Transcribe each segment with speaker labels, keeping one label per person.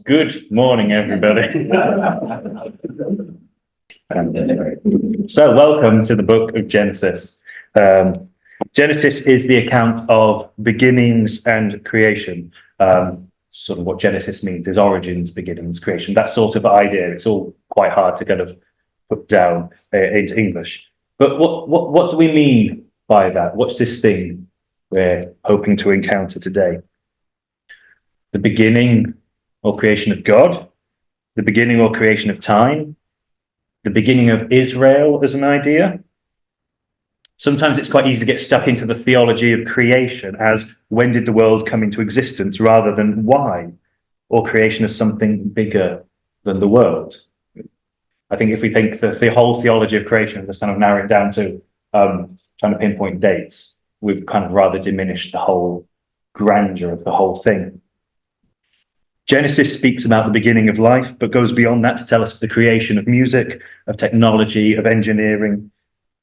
Speaker 1: Good morning, everybody. So, welcome to the book of Genesis. Genesis is the account of beginnings and creation. Sort of what Genesis means is origins, beginnings, creation. That sort of idea. It's all quite hard to kind of put down into English. But what do we mean by that? What's this thing we're hoping to encounter today? The beginning or creation of God, the beginning or creation of time, the beginning of Israel as an idea. Sometimes it's quite easy to get stuck into the theology of creation as when did the world come into existence rather than why, or creation as something bigger than the world. I think if we think the whole theology of creation, let's kind of narrow it down to trying to pinpoint dates, we've kind of rather diminished the whole grandeur of the whole thing. Genesis speaks about the beginning of life, but goes beyond that to tell us the creation of music, of technology, of engineering.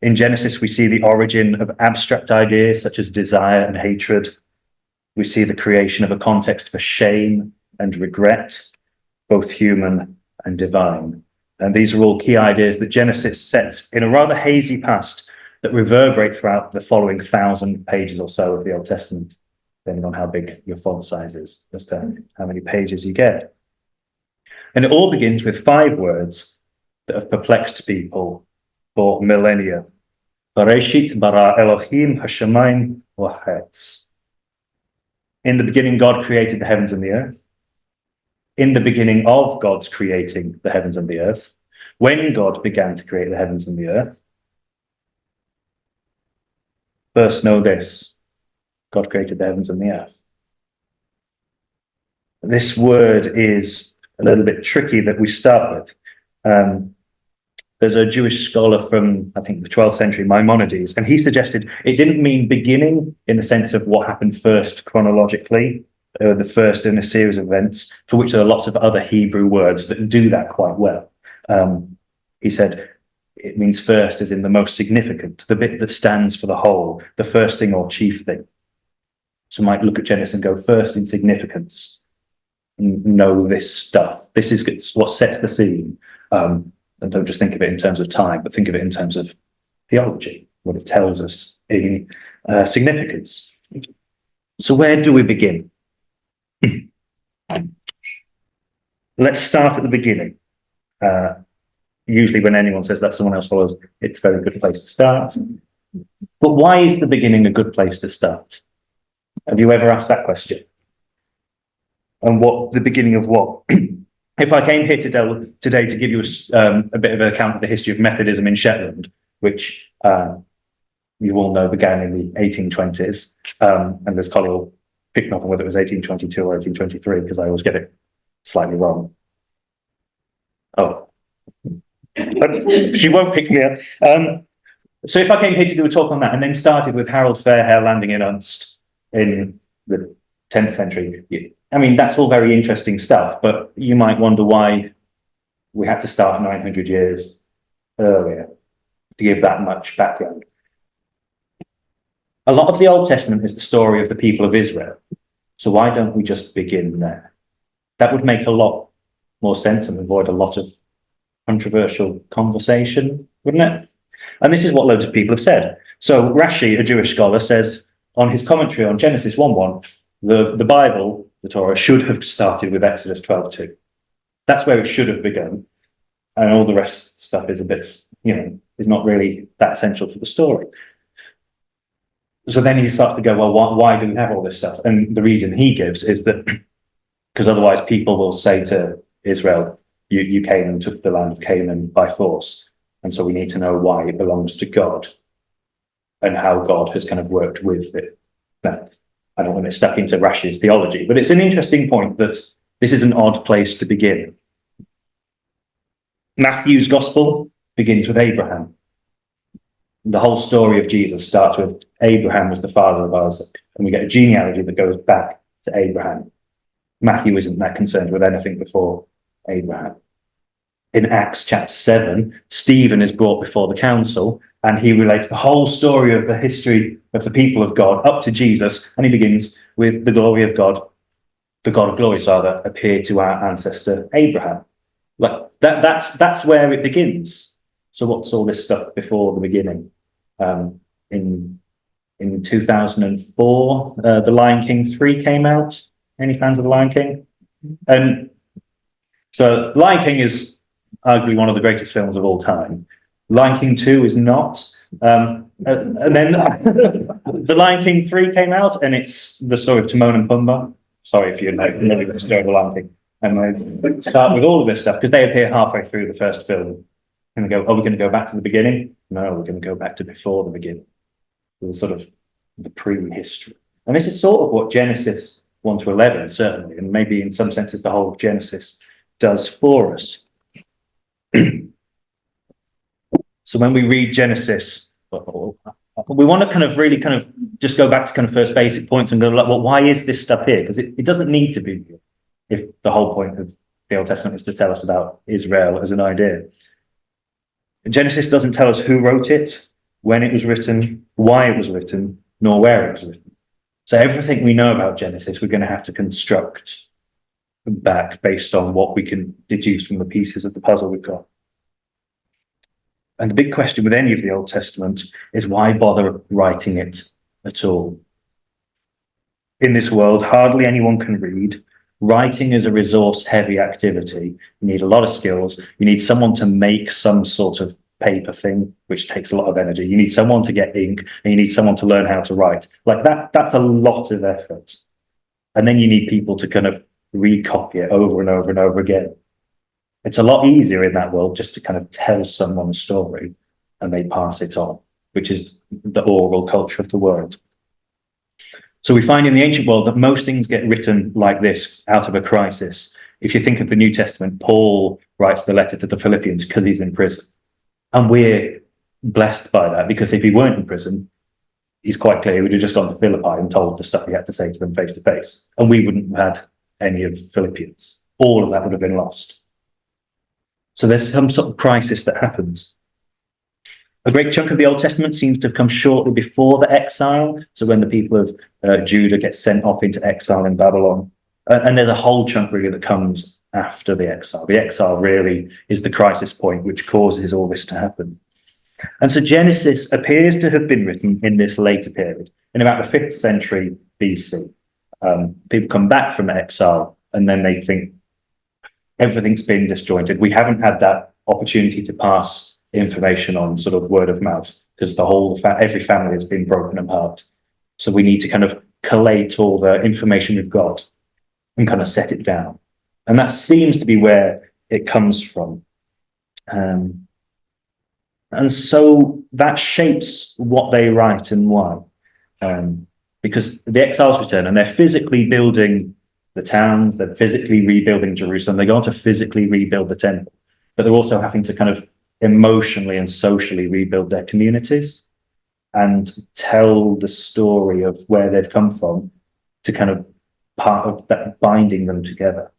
Speaker 1: In Genesis, we see the origin of abstract ideas such as desire and hatred. We see the creation of a context for shame and regret, both human and divine. And these are all key ideas that Genesis sets in a rather hazy past that reverberate throughout the following 1,000 pages or so of the Old Testament, depending on how big your font size is, as to how many pages you get. And it all begins with 5 words that have perplexed people for millennia. Bereshit bara Elohim hashamayim v'ha'etz. In the beginning, God created the heavens and the earth. In the beginning of God's creating the heavens and the earth, when God began to create the heavens and the earth, first know this: God created the heavens and the earth. This word is a little bit tricky that we start with. There's a Jewish scholar from, I think, the 12th century, Maimonides, and he suggested it didn't mean beginning in the sense of what happened first chronologically, the first in a series of events, for which there are lots of other Hebrew words that do that quite well. He said it means first as in the most significant, the bit that stands for the whole, the first thing or chief thing. So might look at Genesis and go first in significance. Know this stuff. This is what sets the scene. And don't just think of it in terms of time, but think of it in terms of theology, what it tells us in significance. So where do we begin? Let's start at the beginning. Usually when anyone says that someone else follows, it's a very good place to start. But why is the beginning a good place to start? Have you ever asked that question? And what the beginning of what? If I came here today to give you a bit of an account of the history of Methodism in Shetland, which you all know began in the 1820s, and there's Colin will pick up on whether it was 1822 or 1823, because I always get it slightly wrong. Oh, but she won't pick me up. So if I came here to do a talk on that and then started with Harold Fairhair landing in Unst in the 10th century, I mean, that's all very interesting stuff, but you might wonder why we had to start 900 years earlier to give that much background. A lot of the Old Testament is the story of the people of Israel. So why don't we just begin there? That would make a lot more sense and avoid a lot of controversial conversation, wouldn't it? And this is what loads of people have said. So Rashi, a Jewish scholar, says on his commentary on Genesis 1:1, the Bible, the Torah, should have started with Exodus 12:2. That's where it should have begun. And all the rest of the stuff is a bit, is not really that essential for the story. So then he starts to go, well, why do we have all this stuff? And the reason he gives is that because otherwise people will say to Israel, you came and took the land of Canaan by force. And so we need to know why it belongs to God and how God has kind of worked with it. Now, I don't want to get stuck into Rashi's theology, but it's an interesting point that this is an odd place to begin. Matthew's gospel begins with Abraham. The whole story of Jesus starts with Abraham was the father of Isaac, and we get a genealogy that goes back to Abraham. Matthew isn't that concerned with anything before Abraham. In Acts chapter 7, Stephen is brought before the council, and he relates the whole story of the history of the people of God up to Jesus, and he begins with the glory of God the God of glory, rather, appeared to our ancestor Abraham. Like that's where it begins. So what's all this stuff before the beginning? In 2004, The Lion King 3 came out. Any fans of The Lion King? So Lion King is arguably one of the greatest films of all time. Lion King 2 is not. And then The Lion King 3 came out, and it's the story of Timon and Pumbaa. Sorry if you never got to go to The Lion King. And they start with all of this stuff because they appear halfway through the first film. And they go, "Oh, we're going to go back to the beginning?" No, we're going to go back to before the beginning. The sort of the pre-history. And this is sort of what Genesis 1 to 11, certainly, and maybe in some senses the whole of Genesis does for us. So when we read Genesis, we want to kind of just go back to kind of first basic points and go, like, well, why is this stuff here? Because it doesn't need to be here if the whole point of the Old Testament is to tell us about Israel as an idea. Genesis doesn't tell us who wrote it, when it was written, why it was written, nor where it was written. So everything we know about Genesis, we're going to have to construct back based on what we can deduce from the pieces of the puzzle we've got. And the big question with any of the Old Testament is, why bother writing it at all? In this world, hardly anyone can read. Writing is a resource-heavy activity. You need a lot of skills. You need someone to make some sort of paper thing, which takes a lot of energy. You need someone to get ink, and you need someone to learn how to write. Like that's a lot of effort. And then you need people to kind of recopy it over and over and over again. It's a lot easier in that world just to kind of tell someone a story and they pass it on, which is the oral culture of the world. So we find in the ancient world that most things get written like this, out of a crisis. If you think of the New Testament, Paul writes the letter to the Philippians because he's in prison. And we're blessed by that, because if he weren't in prison, he's quite clear he would have just gone to Philippi and told the stuff he had to say to them face to face. And we wouldn't have had any of Philippians. All of that would have been lost. So there's some sort of crisis that happens. A great chunk of the Old Testament seems to have come shortly before the exile. So when the people of Judah get sent off into exile in Babylon. And there's a whole chunk really that comes after the exile. The exile really is the crisis point which causes all this to happen. And so Genesis appears to have been written in this later period, in about the 5th century BC. People come back from exile and then they think everything's been disjointed. We haven't had that opportunity to pass information on sort of word of mouth, because every family has been broken apart. So we need to kind of collate all the information we've got and kind of set it down. And that seems to be where it comes from. And so that shapes what they write and why. Because the exiles return and they're physically building the towns, they're physically rebuilding Jerusalem, they go on to physically rebuild the temple, but they're also having to kind of emotionally and socially rebuild their communities and tell the story of where they've come from, to kind of part of that binding them together.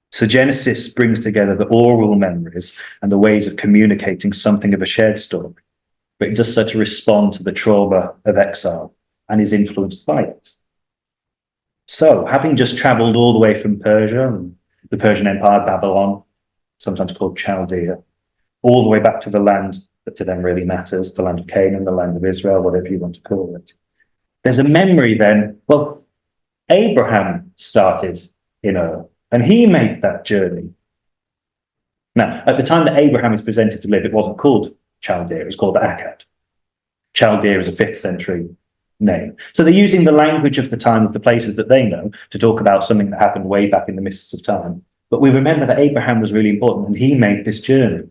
Speaker 1: So Genesis brings together the oral memories and the ways of communicating something of a shared story, but it does so to respond to the trauma of exile and is influenced by it. So, having just travelled all the way from Persia, and the Persian Empire, Babylon, sometimes called Chaldea, all the way back to the land that to them really matters, the land of Canaan, the land of Israel, whatever you want to call it. There's a memory then, well, Abraham started in Ur, and he made that journey. Now, at the time that Abraham is presented to live, it wasn't called Chaldea, it was called Akkad. Chaldea is a 5th century name. So they're using the language of the time, of the places that they know, to talk about something that happened way back in the mists of time. But we remember that Abraham was really important and he made this journey.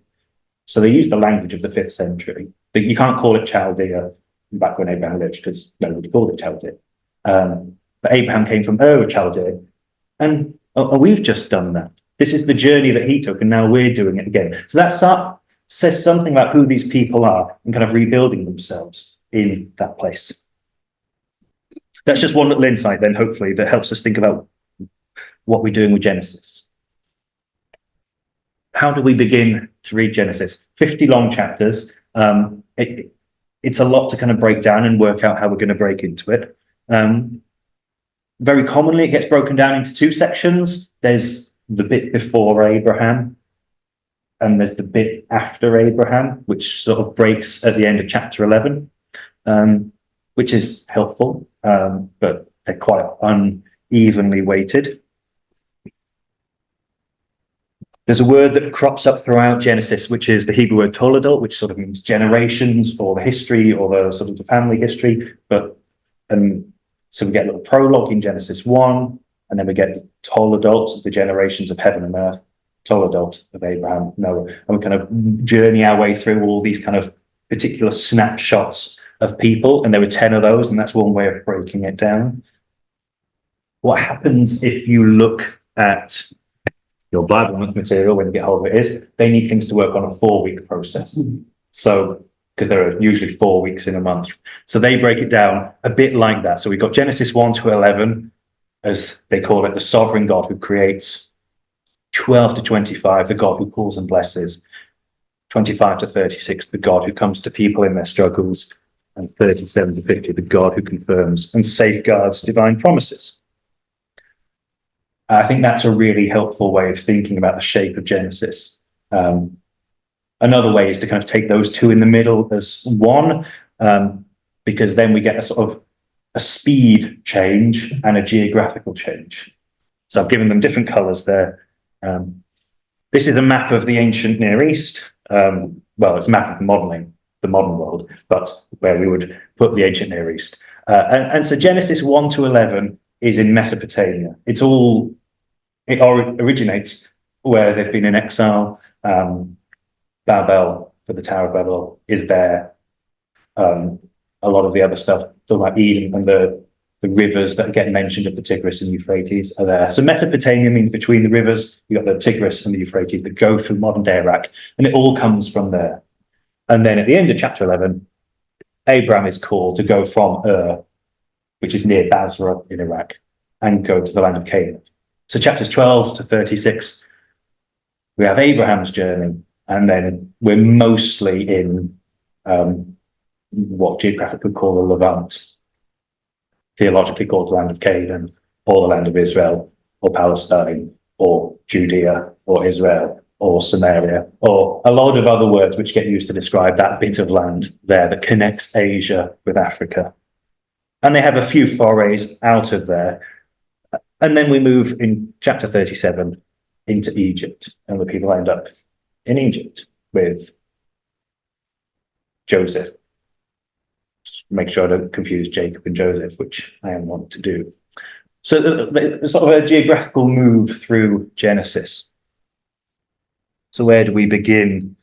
Speaker 1: So they use the language of the 5th century, but you can't call it Chaldea back when Abraham lived, because nobody called it Chaldea. But Abraham came from Ur of Chaldea, and we've just done that. This is the journey that he took, and now we're doing it again. So that says something about who these people are and kind of rebuilding themselves in that place. That's just one little insight then, hopefully, that helps us think about what we're doing with Genesis. How do we begin to read Genesis? 50 long chapters. It's a lot to kind of break down and work out how we're going to break into it. Very commonly, it gets broken down into two sections. There's the bit before Abraham, and there's the bit after Abraham, which sort of breaks at the end of chapter 11, which is helpful, but they're quite unevenly weighted. There's a word that crops up throughout Genesis, which is the Hebrew word toledot, which sort of means generations or the history or the sort of the family history. So we get a little prologue in Genesis 1, and then we get the toledot, the generations of heaven and earth, toledot of Abraham, Noah, and we kind of journey our way through all these kind of particular snapshots of people, and there were 10 of those, and that's one way of breaking it down. What happens if you look at your Bible material when you get hold of it is they need things to work on a 4-week process. So, because there are usually 4 weeks in a month. So they break it down a bit like that. So we've got Genesis 1 to 11, as they call it, the sovereign God who creates. 12 to 25, the God who calls and blesses. 25 to 36, the God who comes to people in their struggles. And 37 to 50, the God who confirms and safeguards divine promises. I think that's a really helpful way of thinking about the shape of Genesis. Another way is to kind of take those two in the middle as one, because then we get a sort of a speed change and a geographical change. So I've given them different colors there. This is a map of the ancient Near East. Well, it's a map of the modern world, but where we would put the ancient Near East. And so Genesis 1 to 11 is in Mesopotamia. It originates where they've been in exile. Babel, for the Tower of Babel, is there. A lot of the other stuff, like Eden and the rivers that get mentioned of the Tigris and Euphrates are there. So Mesopotamia means between the rivers, you've got the Tigris and the Euphrates that go through modern day Iraq, and it all comes from there. And then at the end of chapter 11, Abraham is called to go from Ur, which is near Basra in Iraq, and go to the land of Canaan. So chapters 12 to 36, we have Abraham's journey, and then we're mostly in what geographically called the Levant, theologically called the land of Canaan, or the land of Israel, or Palestine, or Judea, or Israel, or Samaria, or a lot of other words which get used to describe that bit of land there that connects Asia with Africa. And they have a few forays out of there. And then we move in chapter 37 into Egypt, and the people end up in Egypt with Joseph. Make sure I don't confuse Jacob and Joseph, which I am wont to do. So there's sort of a geographical move through Genesis. So where do we begin?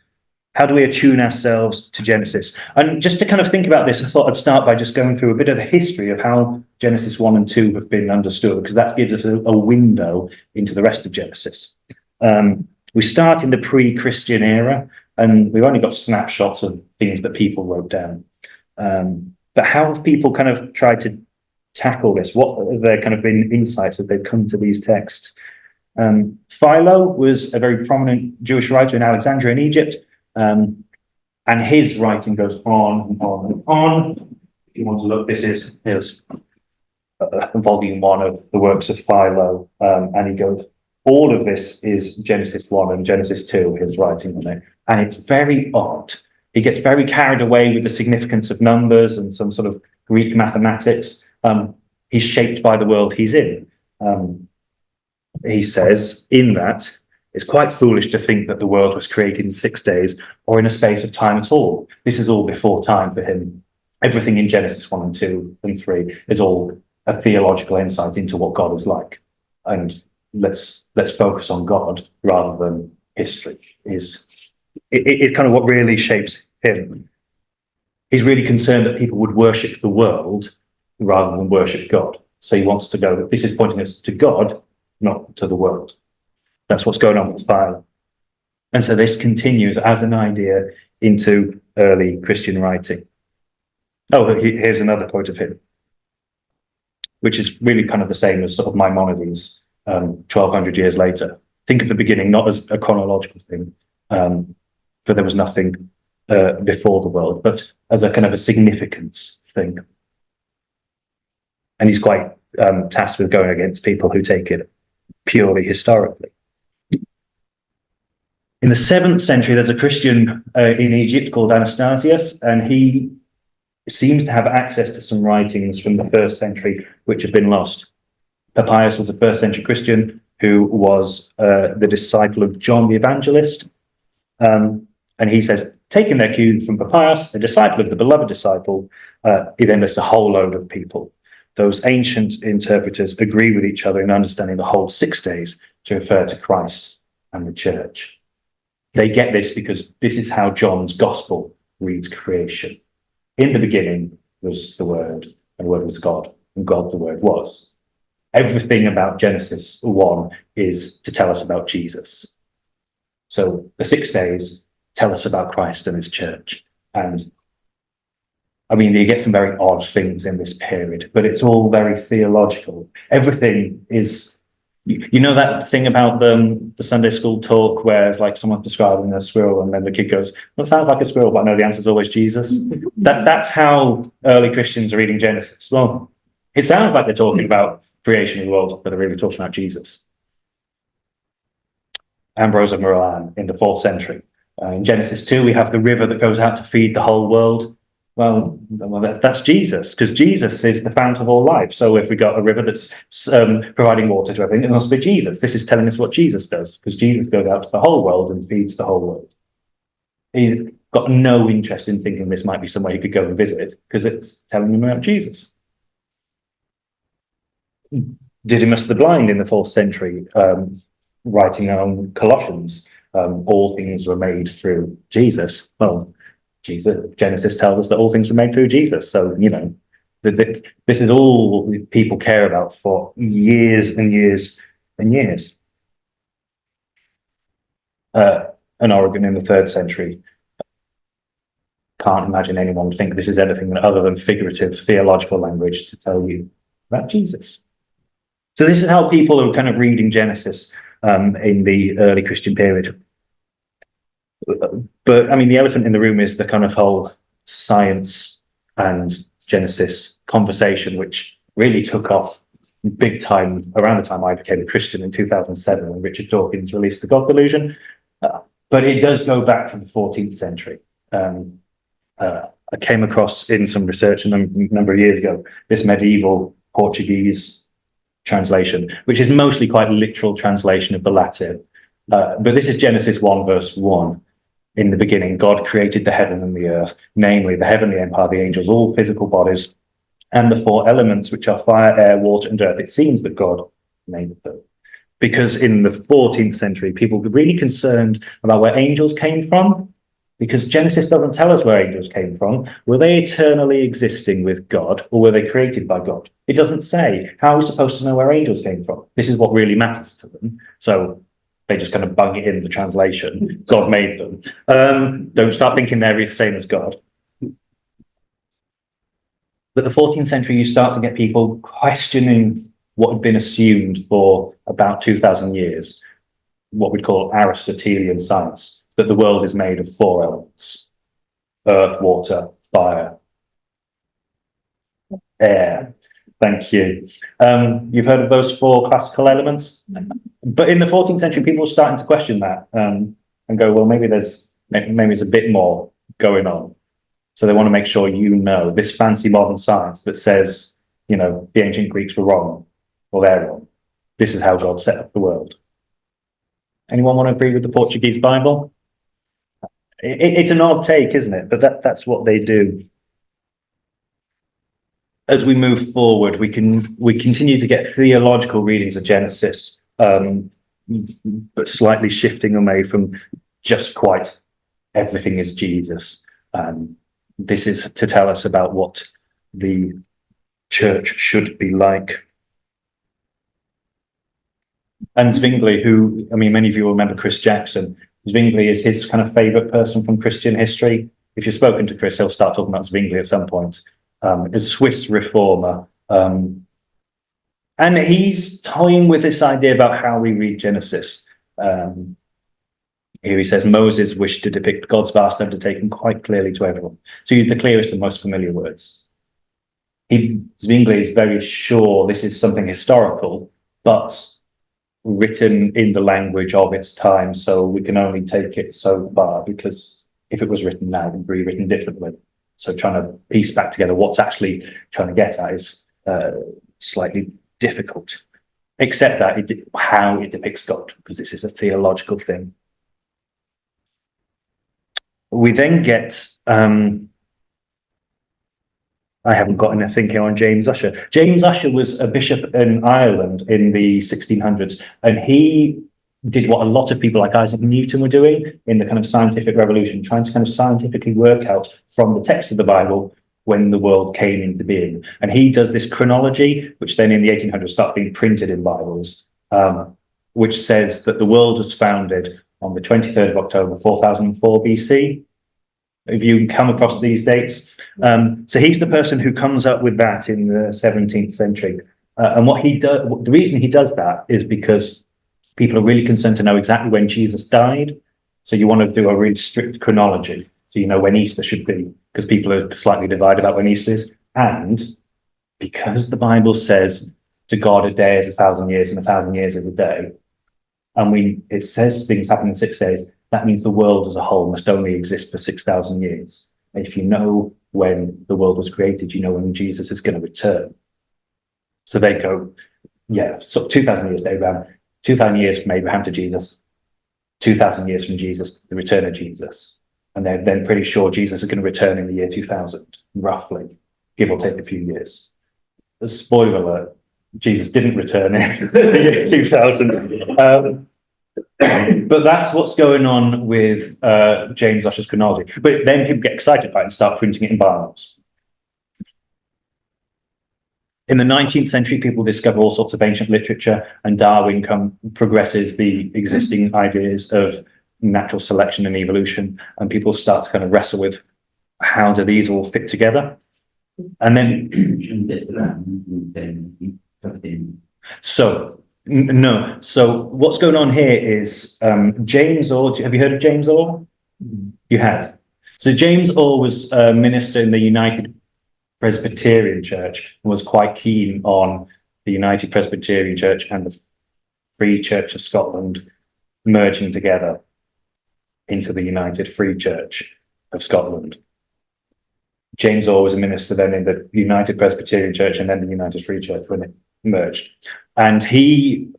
Speaker 1: How do we attune ourselves to Genesis? And just to kind of think about this, I thought I'd start by just going through a bit of the history of how Genesis 1 and 2 have been understood, because that gives us a window into the rest of Genesis. We start in the pre-Christian era, and we've only got snapshots of things that people wrote down. But how have people kind of tried to tackle this? What have there kind of been insights that they've come to these texts? Philo was a very prominent Jewish writer in Alexandria in Egypt, and his writing goes on and on and on. If you want to look, here's volume 1 of the works of Philo, and he goes, all of this is Genesis 1 and Genesis 2, his writing on it, and it's very odd. He gets very carried away with the significance of numbers and some sort of Greek mathematics. He's shaped by the world he's in. He says in that it's quite foolish to think that the world was created in 6 days or in a space of time at all. This is all before time for him. Everything in Genesis 1 and 2 and 3 is all a theological insight into what God is like. And let's focus on God rather than history. It's kind of what really shapes him. He's really concerned that people would worship the world rather than worship God. So he wants to go, this is pointing us to God, not to the world. That's what's going on with Philo. And so this continues as an idea into early Christian writing. Oh, here's another quote of him, which is really kind of the same as sort of Maimonides, 1200 years later. Think of the beginning not as a chronological thing, for there was nothing before the world, but as a kind of a significance thing. And he's quite tasked with going against people who take it purely historically. In the 7th century, there's a Christian in Egypt called Anastasius, and he seems to have access to some writings from the 1st century which have been lost. Papias was a 1st century Christian who was the disciple of John the Evangelist. And he says, taking their cue from Papias, a disciple of the beloved disciple, he then lists a whole load of people. Those ancient interpreters agree with each other in understanding the whole 6 days to refer to Christ and the church. They get this because this is how John's gospel reads creation. In the beginning was the Word, and the Word was God, and God the Word was. Everything about Genesis 1 is to tell us about Jesus. So the 6 days tell us about Christ and his church. And I mean, you get some very odd things in this period, but it's all very theological. Everything is, you know that thing about the Sunday school talk where it's like someone describing a squirrel and then the kid goes, well, it sounds like a squirrel, but I know the answer is always Jesus. That's how early Christians are reading Genesis. Well, it sounds like they're talking about creation of the world, but they're really talking about Jesus. Ambrose of Milan in the 4th century. In Genesis 2, we have the river that goes out to feed the whole world. Well, that's Jesus, because Jesus is the fount of all life. So if we got a river that's providing water to everything, it must be Jesus. This is telling us what Jesus does, because Jesus goes out to the whole world and feeds the whole world. He's got no interest in thinking this might be somewhere you could go and visit, because it's telling him about Jesus. Didymus the Blind in the 4th century, writing on Colossians, all things were made through Jesus. Well, Genesis tells us that all things were made through Jesus. So, you know, this is all people care about for years and years and years. And Origen in the 3rd century. Can't imagine anyone would think this is anything other than figurative theological language to tell you about Jesus. So this is how people are kind of reading Genesis in the early Christian period. But I mean, the elephant in the room is the kind of whole science and Genesis conversation, which really took off big time around the time I became a Christian in 2007 when Richard Dawkins released The God Delusion. But it does go back to the 14th century. I came across in some research a number of years ago this medieval Portuguese translation, which is mostly quite a literal translation of the Latin. But this is Genesis 1 verse 1. In the beginning, God created the heaven and the earth, namely the heavenly empire, the angels, all physical bodies, and the 4 elements, which are fire, air, water, and earth. It seems that God made them. Because in the 14th century, people were really concerned about where angels came from, because Genesis doesn't tell us where angels came from. Were they eternally existing with God, or were they created by God? It doesn't say. How are we supposed to know where angels came from? This is what really matters to them. So they just kind of bung it in the translation. God made them. Don't start thinking they're the same as God. But the 14th century, you start to get people questioning what had been assumed for about 2,000 years, what we'd call Aristotelian science, that the world is made of 4 elements: earth, water, fire, air. Thank you. You've heard of those 4 classical elements? But in the 14th century, people were starting to question that and go, well, maybe there's a bit more going on. So they want to make sure you know this fancy modern science that says, you know, the ancient Greeks were wrong, or they're wrong. This is how God set up the world. Anyone want to agree with the Portuguese Bible? It's an odd take, isn't it? But that's what they do. As we move forward, we continue to get theological readings of Genesis, but slightly shifting away from just quite everything is Jesus. This is to tell us about what the church should be like. And Zwingli, who, I mean, many of you will remember Chris Jackson. Zwingli is his kind of favorite person from Christian history. If you've spoken to Chris, he'll start talking about Zwingli at some point. A Swiss reformer. And he's toying with this idea about how we read Genesis. Here he says, Moses wished to depict God's vast undertaking quite clearly to everyone. So use the clearest and most familiar words. Zwingli is very sure this is something historical, but written in the language of its time, so we can only take it so far, because if it was written now, it would be written differently. So trying to piece back together what's actually trying to get at is slightly difficult, except that how it depicts God, because this is a theological thing. We then get, I haven't got anything here on James Ussher. James Ussher was a bishop in Ireland in the 1600s, and he did what a lot of people like Isaac Newton were doing in the kind of scientific revolution, trying to kind of scientifically work out from the text of the Bible when the world came into being. And he does this chronology, which then in the 1800s starts being printed in Bibles, which says that the world was founded on the 23rd of October, 4004 BC. If you come across these dates. So he's the person who comes up with that in the 17th century. And what he does, the reason he does that is because people are really concerned to know exactly when Jesus died. So you want to do a really strict chronology. So you know when Easter should be, because people are slightly divided about when Easter is. And because the Bible says to God a day is 1,000 years and 1,000 years is a day, and it says things happen in 6 days, that means the world as a whole must only exist for 6,000 years. And if you know when the world was created, you know when Jesus is going to return. So they go, yeah, so 2,000 years to Abraham, 2,000 years from Abraham to Jesus, 2,000 years from Jesus, the return of Jesus. And they're then pretty sure Jesus is going to return in the year 2000, roughly, give or take a few years. A spoiler alert, Jesus didn't return in the year 2000. But that's what's going on with James Ussher's chronology. But then people get excited by it and start printing it in Bibles. In the 19th century, people discover all sorts of ancient literature, and Darwin progresses the existing ideas of natural selection and evolution, and people start to kind of wrestle with how do these all fit together. And then no. So what's going on here is James Orr. Have you heard of James Orr? You have. So James Orr was a minister in the United Presbyterian Church and was quite keen on the United Presbyterian Church and the Free Church of Scotland merging together into the United Free Church of Scotland. James Orr was a minister then in the United Presbyterian Church and then the United Free Church when it merged. And he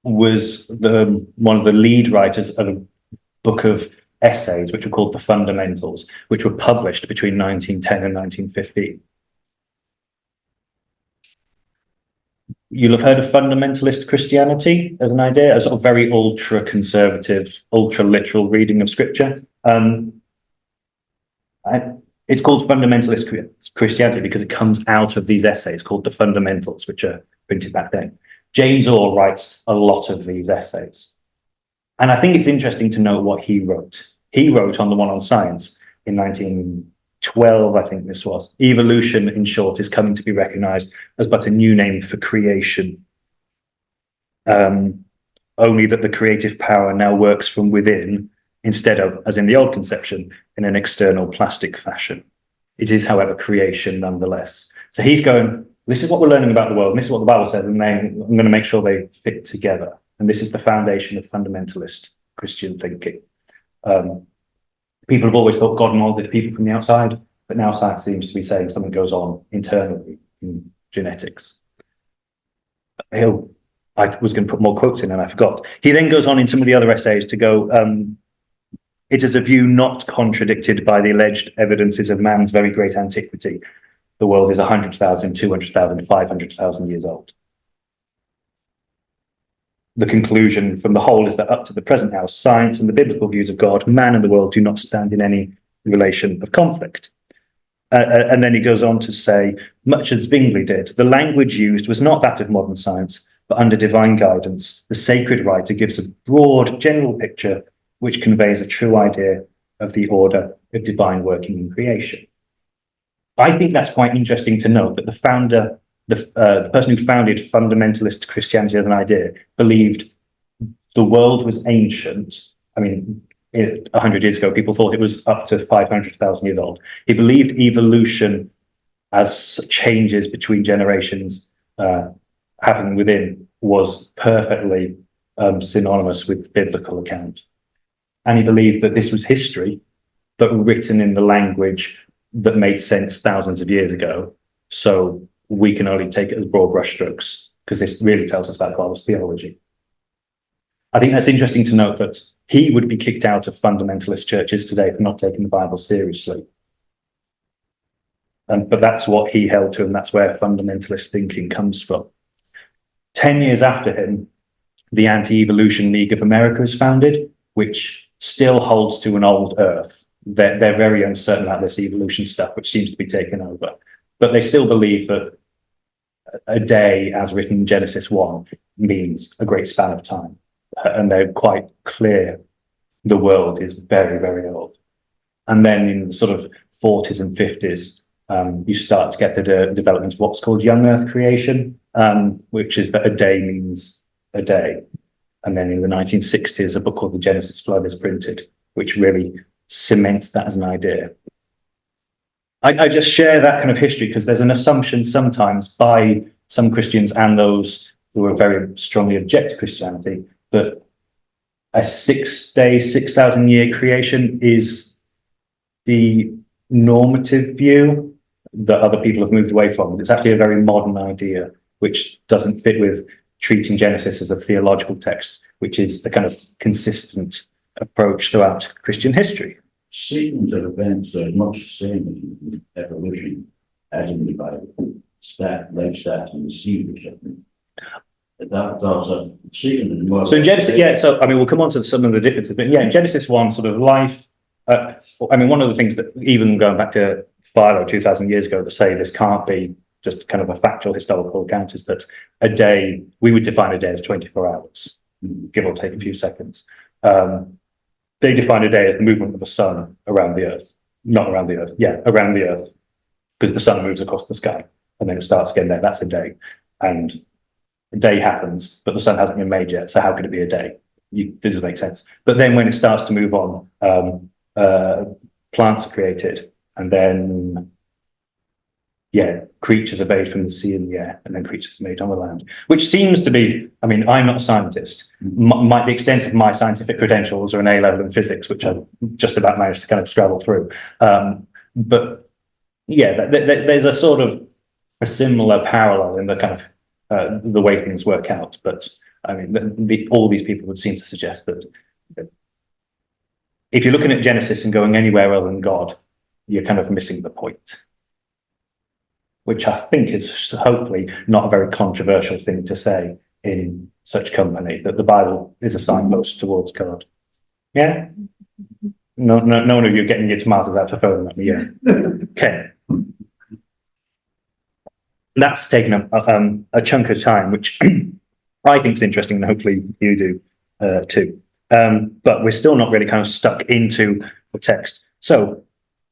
Speaker 1: was one of the lead writers of a book of essays, which were called The Fundamentals, which were published between 1910 and 1915. You'll have heard of fundamentalist Christianity as an idea, a sort of very ultra-conservative, ultra-literal reading of scripture. It's called fundamentalist Christianity because it comes out of these essays called The Fundamentals, which are printed back then. James Orr writes a lot of these essays. And I think it's interesting to know what he wrote. He wrote on the one on science in 1912, I think this was. Evolution, in short, is coming to be recognized as but a new name for creation. Only that the creative power now works from within instead of, as in the old conception, in an external plastic fashion. It is, however, creation nonetheless. So he's going, this is what we're learning about the world, and this is what the Bible says, and then I'm going to make sure they fit together. And this is the foundation of fundamentalist Christian thinking. People have always thought God molded people from the outside, but now science seems to be saying something goes on internally in genetics. I was going to put more quotes in and I forgot. He then goes on in some of the other essays to go, it is a view not contradicted by the alleged evidences of man's very great antiquity. The world is 100,000, 200,000, 500,000 years old. The conclusion from the whole is that up to the present hour, science and the biblical views of God, man and the world do not stand in any relation of conflict. And then he goes on to say, much as Zwingli did, the language used was not that of modern science, but under divine guidance, the sacred writer gives a broad general picture which conveys a true idea of the order of divine working in creation. I think that's quite interesting to note that the founder, the person who founded fundamentalist Christianity as an idea, believed the world was ancient. I mean, 100 years ago, people thought it was up to 500,000 years old. He believed evolution as changes between generations happening within was perfectly synonymous with biblical account. And he believed that this was history, but written in the language that made sense thousands of years ago. So we can only take it as broad brushstrokes, because this really tells us about Bible's theology. I think that's interesting to note that he would be kicked out of fundamentalist churches today for not taking the Bible seriously. But that's what he held to, and that's where fundamentalist thinking comes from. 10 years after him, the Anti-Evolution League of America is founded, which still holds to an old earth. They're very uncertain about this evolution stuff, which seems to be taken over. But they still believe that a day, as written in Genesis 1, means a great span of time. And they're quite clear the world is very, very old. And then in the sort of 40s and 50s, you start to get the development of what's called young earth creation, which is that a day means a day. And then in the 1960s, a book called The Genesis Flood is printed, which really cements that as an idea. I just share that kind of history because there's an assumption sometimes by some Christians and those who are very strongly object to Christianity that a 6-day, 6,000-year creation is the normative view that other people have moved away from. It's actually a very modern idea, which doesn't fit with treating Genesis as a theological text, which is the kind of consistent approach throughout Christian history.
Speaker 2: Sequence of events are much the same in evolution as in the Bible. Life starts in the seed or something. That's a sequence.
Speaker 1: So in Genesis, yeah, so I mean, we'll come on to some of the differences, but yeah, in Genesis 1, sort of life, I mean, one of the things that even going back to 5,000 or 2,000 years ago to say this can't be just kind of a factual historical account is that a day, we would define a day as 24 hours, give or take a few seconds. They define a day as the movement of the sun around the earth, not around the earth, yeah, around the earth, because the sun moves across the sky and then it starts again there, that's a day. And a day happens, but the sun hasn't been made yet, so how could it be a day? This doesn't make sense. But then when it starts to move on, plants are created, and then, yeah, creatures are made from the sea and the air, and then creatures are made on the land, which seems to be, I mean, I'm not a scientist. The extent of my scientific credentials are an A-level in physics, which I've just about managed to kind of straddle through. But yeah, there's a sort of a similar parallel in the kind of the way things work out. But I mean, all these people would seem to suggest that if you're looking at Genesis and going anywhere other than God, you're kind of missing the point, which I think is hopefully not a very controversial thing to say in such company, that the Bible is a signpost towards God. Yeah? No one of you getting your tomatoes out to throw them at me, yeah. Okay. That's taken up a chunk of time, which I think is interesting, and hopefully you do too. But we're still not really kind of stuck into the text. So,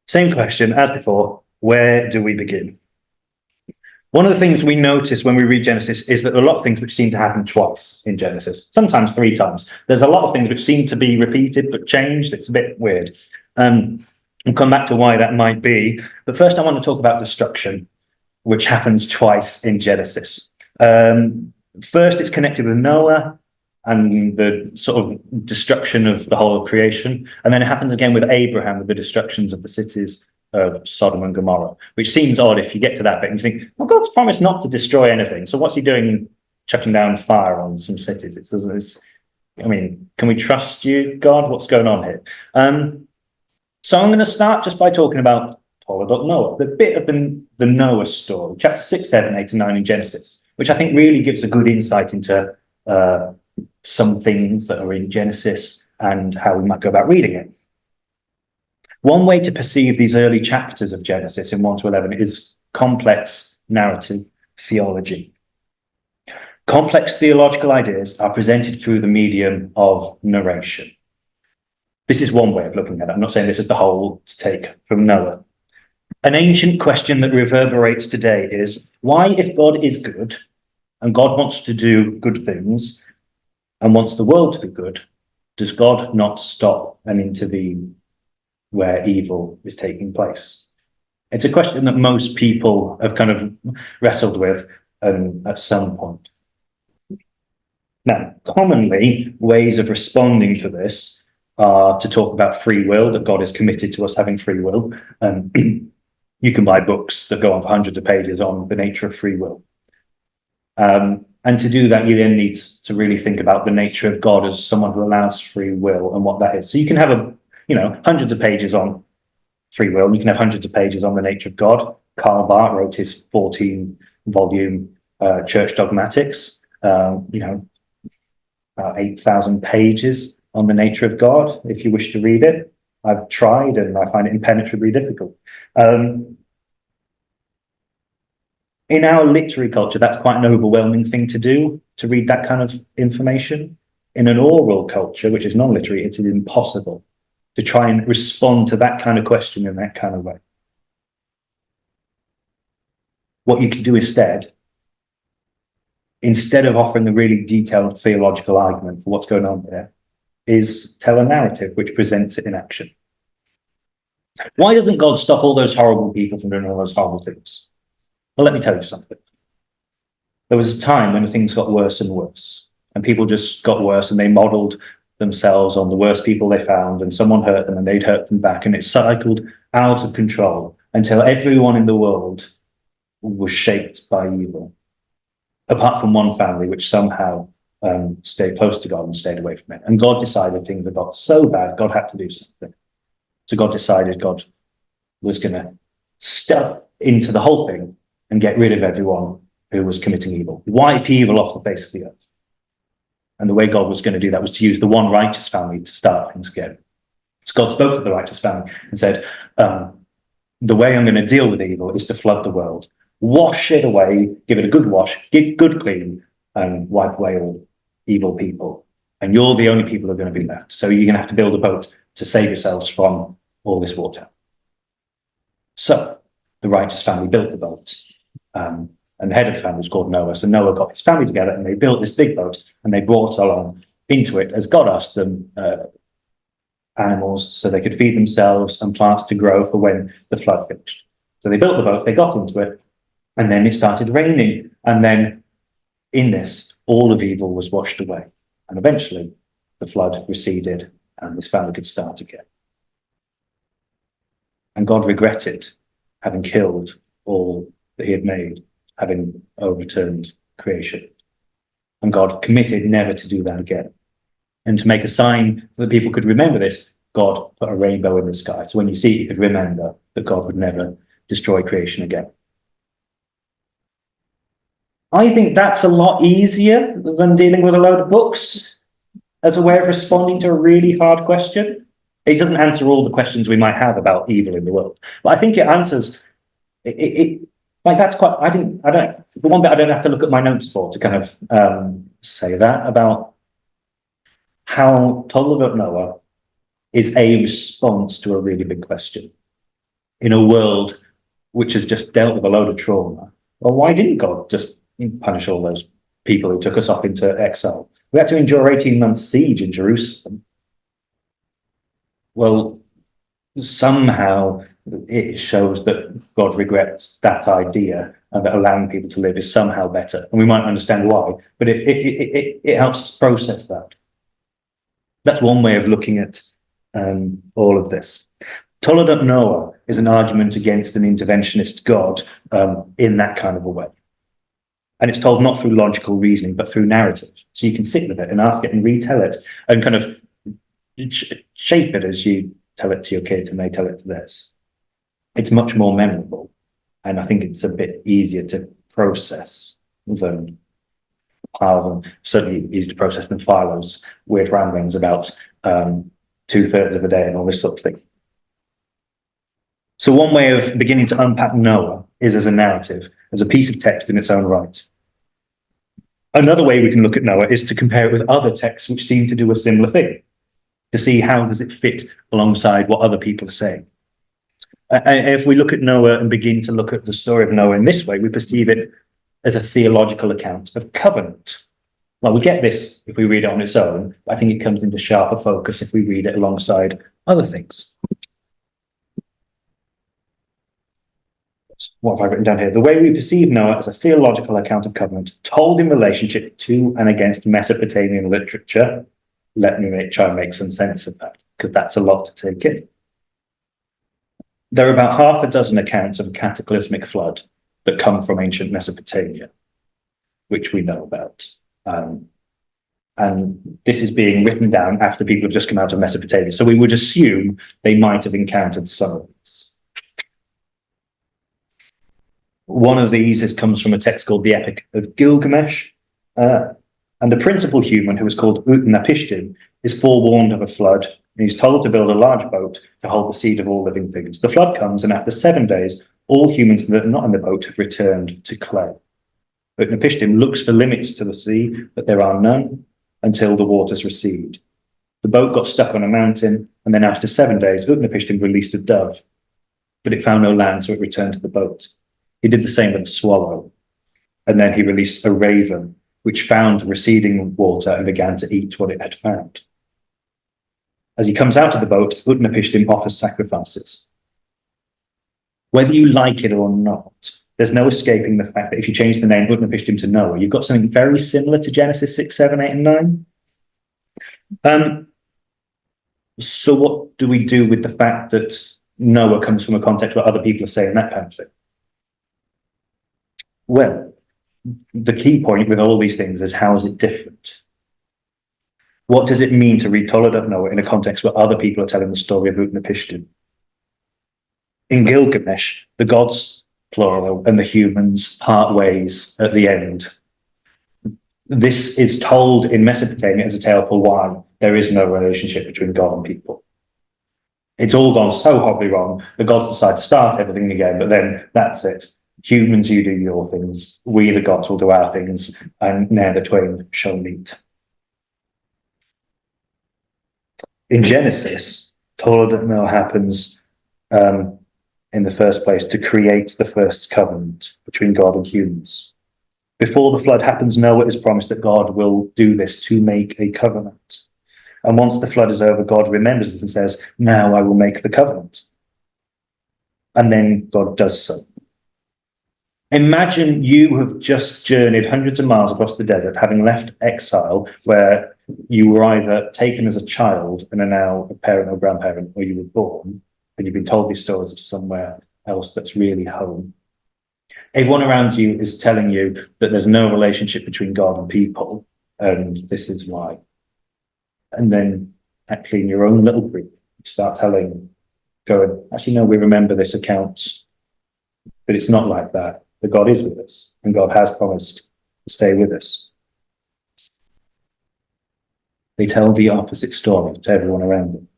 Speaker 1: same question as before, where do we begin? One of the things we notice when we read Genesis is that there are a lot of things which seem to happen twice in Genesis, sometimes 3 times. There's a lot of things which seem to be repeated but changed. It's a bit weird. We'll come back to why that might be. But first I want to talk about destruction, which happens twice in Genesis. First, it's connected with Noah and the sort of destruction of the whole of creation. And then it happens again with Abraham, with the destructions of the cities of Sodom and Gomorrah, which seems odd if you get to that bit and you think, well, God's promised not to destroy anything. So what's he doing chucking down fire on some cities? I mean, can we trust you, God? What's going on here? So I'm going to start just by talking about Noah, the bit of the Noah story, chapter 6, 7, 8, and 9 in Genesis, which I think really gives a good insight into some things that are in Genesis and how we might go about reading it. One way to perceive these early chapters of Genesis in 1 to 11 is complex narrative theology. Complex theological ideas are presented through the medium of narration. This is one way of looking at it. I'm not saying this is the whole to take from Noah. An ancient question that reverberates today is, why, if God is good and God wants to do good things and wants the world to be good, does God not stop and intervene where evil is taking place? It's a question that most people have kind of wrestled with at some point. Now, commonly, ways of responding to this are to talk about free will, that God is committed to us having free will. You can buy books that go on for hundreds of pages on the nature of free will. And to do that, you then need to really think about the nature of God as someone who allows free will and what that is. So you can have hundreds of pages on free will. You can have hundreds of pages on the nature of God. Karl Barth wrote his 14-volume Church Dogmatics. About 8,000 pages on the nature of God, if you wish to read it. I've tried and I find it impenetrably difficult. In our literary culture, that's quite an overwhelming thing to do, to read that kind of information. In an oral culture, which is non-literary, it's impossible to try and respond to that kind of question in that kind of way. What you can do instead of offering a really detailed theological argument for what's going on there, is tell a narrative which presents it in action. Why doesn't God stop all those horrible people from doing all those horrible things? Well, let me tell you something. There was a time when things got worse and worse, and people just got worse, and they modeled themselves on the worst people they found, and someone hurt them and they'd hurt them back, and it cycled out of control until everyone in the world was shaped by evil, apart from one family which somehow stayed close to God and stayed away from it. And God decided things had got so bad, God had to do something. So God decided God was going to step into the whole thing and get rid of everyone who was committing evil, wipe evil off the face of the earth. And the way God was going to do that was to use the one righteous family to start things again. So God spoke to the righteous family and said, the way I'm going to deal with evil is to flood the world. Wash it away, give it a good wash, get good clean, and wipe away all evil people. And you're the only people who are going to be left. So you're going to have to build a boat to save yourselves from all this water. So the righteous family built the boat. And the head of the family was called Noah. So Noah got his family together and they built this big boat and they brought along into it, as God asked them, animals so they could feed themselves and plants to grow for when the flood finished. So they built the boat, they got into it, and then it started raining. And then in this, all of evil was washed away. And eventually the flood receded and this family could start again. And God regretted having killed all that he had made, having overturned creation. And God committed never to do that again. And to make a sign that people could remember this, God put a rainbow in the sky. So when you see it, you could remember that God would never destroy creation again. I think that's a lot easier than dealing with a load of books as a way of responding to a really hard question. It doesn't answer all the questions we might have about evil in the world, but I think it answers like that's quite. The one bit I don't have to look at my notes for to kind of say that about how Tolerant Noah is a response to a really big question in a world which has just dealt with a load of trauma. Well, why didn't God just punish all those people who took us off into exile? We had to endure 18-month siege in Jerusalem. Well, somehow it shows that God regrets that idea and that allowing people to live is somehow better. And we might understand why, but it helps us process that. That's one way of looking at all of this. Tolerant Noah is an argument against an interventionist God in that kind of a way. And it's told not through logical reasoning, but through narrative. So you can sit with it and ask it and retell it and kind of shape it as you tell it to your kids and they tell it to theirs. It's much more memorable. And I think it's a bit easier to process than certainly easier to process than Philo's weird ramblings about 2/3 of a day and all this sort of thing. So one way of beginning to unpack Noah is as a narrative, as a piece of text in its own right. Another way we can look at Noah is to compare it with other texts which seem to do a similar thing, to see how does it fit alongside what other people are saying. And if we look at Noah and begin to look at the story of Noah in this way, we perceive it as a theological account of covenant. Well, we get this if we read it on its own, but I think it comes into sharper focus if we read it alongside other things. What have I written down here? The way we perceive Noah as a theological account of covenant, told in relationship to and against Mesopotamian literature. Let me try and make some sense of that, because that's a lot to take in. There are about half a dozen accounts of a cataclysmic flood that come from ancient Mesopotamia, which we know about. And this is being written down after people have just come out of Mesopotamia. So we would assume they might have encountered some of these. One of these comes from a text called the Epic of Gilgamesh. And the principal human, who is called Utnapishtim, is forewarned of a flood, and he's told to build a large boat to hold the seed of all living things. The flood comes, and after 7 days, all humans that are not in the boat have returned to clay. Utnapishtim looks for limits to the sea, but there are none until the waters recede. The boat got stuck on a mountain, and then after 7 days, Utnapishtim released a dove, but it found no land, so it returned to the boat. He did the same with a swallow, and then he released a raven, which found receding water and began to eat what it had found. As he comes out of the boat, Utnapishtim offers sacrifices. Whether you like it or not, there's no escaping the fact that if you change the name Utnapishtim to Noah, you've got something very similar to Genesis 6, 7, 8, and 9. So what do we do with the fact that Noah comes from a context where other people are saying that kind of thing? Well, the key point with all these things is, how is it different? What does it mean to read Toledot of Noah in a context where other people are telling the story of Utnapishtim? In Gilgamesh, the gods, plural, and the humans part ways at the end. This is told in Mesopotamia as a tale for why there is no relationship between God and people. It's all gone so horribly wrong, the gods decide to start everything again, but then that's it. Humans, you do your things, we the gods will do our things, and now the twain shall meet. In Genesis, Toledot of Noah happens in the first place to create the first covenant between God and humans. Before the flood happens, Noah is promised that God will do this to make a covenant. And once the flood is over, God remembers it and says, now I will make the covenant. And then God does so. Imagine you have just journeyed hundreds of miles across the desert, having left exile, where you were either taken as a child and are now a parent or grandparent, or you were born, and you've been told these stories of somewhere else that's really home. Everyone around you is telling you that there's no relationship between God and people, and this is why. And then actually in your own little group, you start going, actually, no, we remember this account, but it's not like that. That God is with us, and God has promised to stay with us. They tell the opposite story to everyone around them.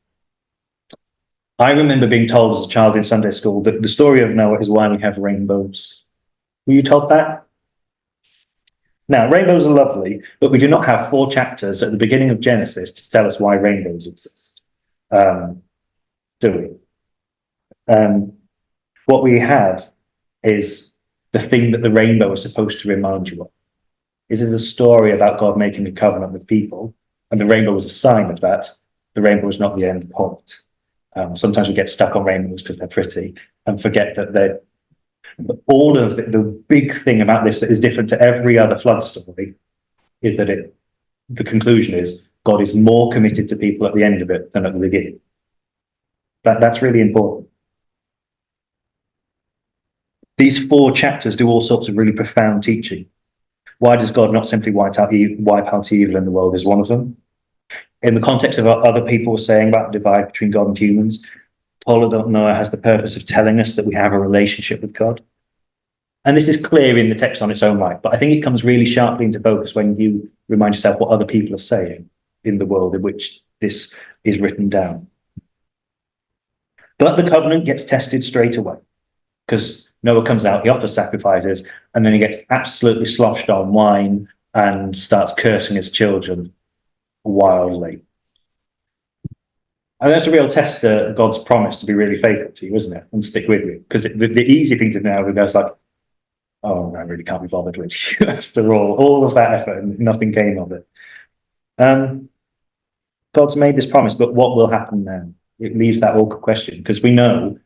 Speaker 1: I remember being told as a child in Sunday school that the story of Noah is why we have rainbows. Were you told that? Now, rainbows are lovely, but we do not have 4 chapters at the beginning of Genesis to tell us why rainbows exist. Do we? What we have is the thing that the rainbow is supposed to remind you of. Is it a story about God making a covenant with people, and the rainbow is a sign of that. The rainbow is not the end point. Sometimes we get stuck on rainbows because they're pretty and forget that they're all of the big thing about this that is different to every other flood story is that the conclusion is God is more committed to people at the end of it than at the beginning. That's really important. These 4 chapters do all sorts of really profound teaching. Why does God not simply wipe out evil in the world is one of them. In the context of what other people were saying about the divide between God and humans, Toledot of Noah has the purpose of telling us that we have a relationship with God. And this is clear in the text on its own right, but I think it comes really sharply into focus when you remind yourself what other people are saying in the world in which this is written down. But the covenant gets tested straight away, because Noah comes out, he offers sacrifices, and then he gets absolutely sloshed on wine and starts cursing his children wildly. And that's a real test of God's promise to be really faithful to you, isn't it? And stick with you. Because the easy thing to do now is like, oh, I really can't be bothered with you. After all of that effort, and nothing came of it. God's made this promise, but what will happen now? It leaves that awkward question, because we know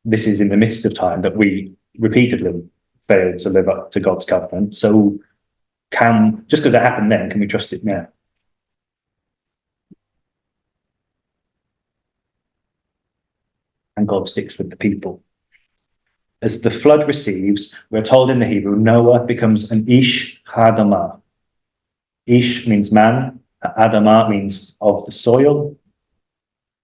Speaker 1: this is in the midst of time that we repeatedly fail to live up to God's covenant. So just because it happened then, can we trust it now? And God sticks with the people. As the flood recedes, we're told in the Hebrew, Noah becomes an Ish Hadamah. Ish means man, Adamah means of the soil.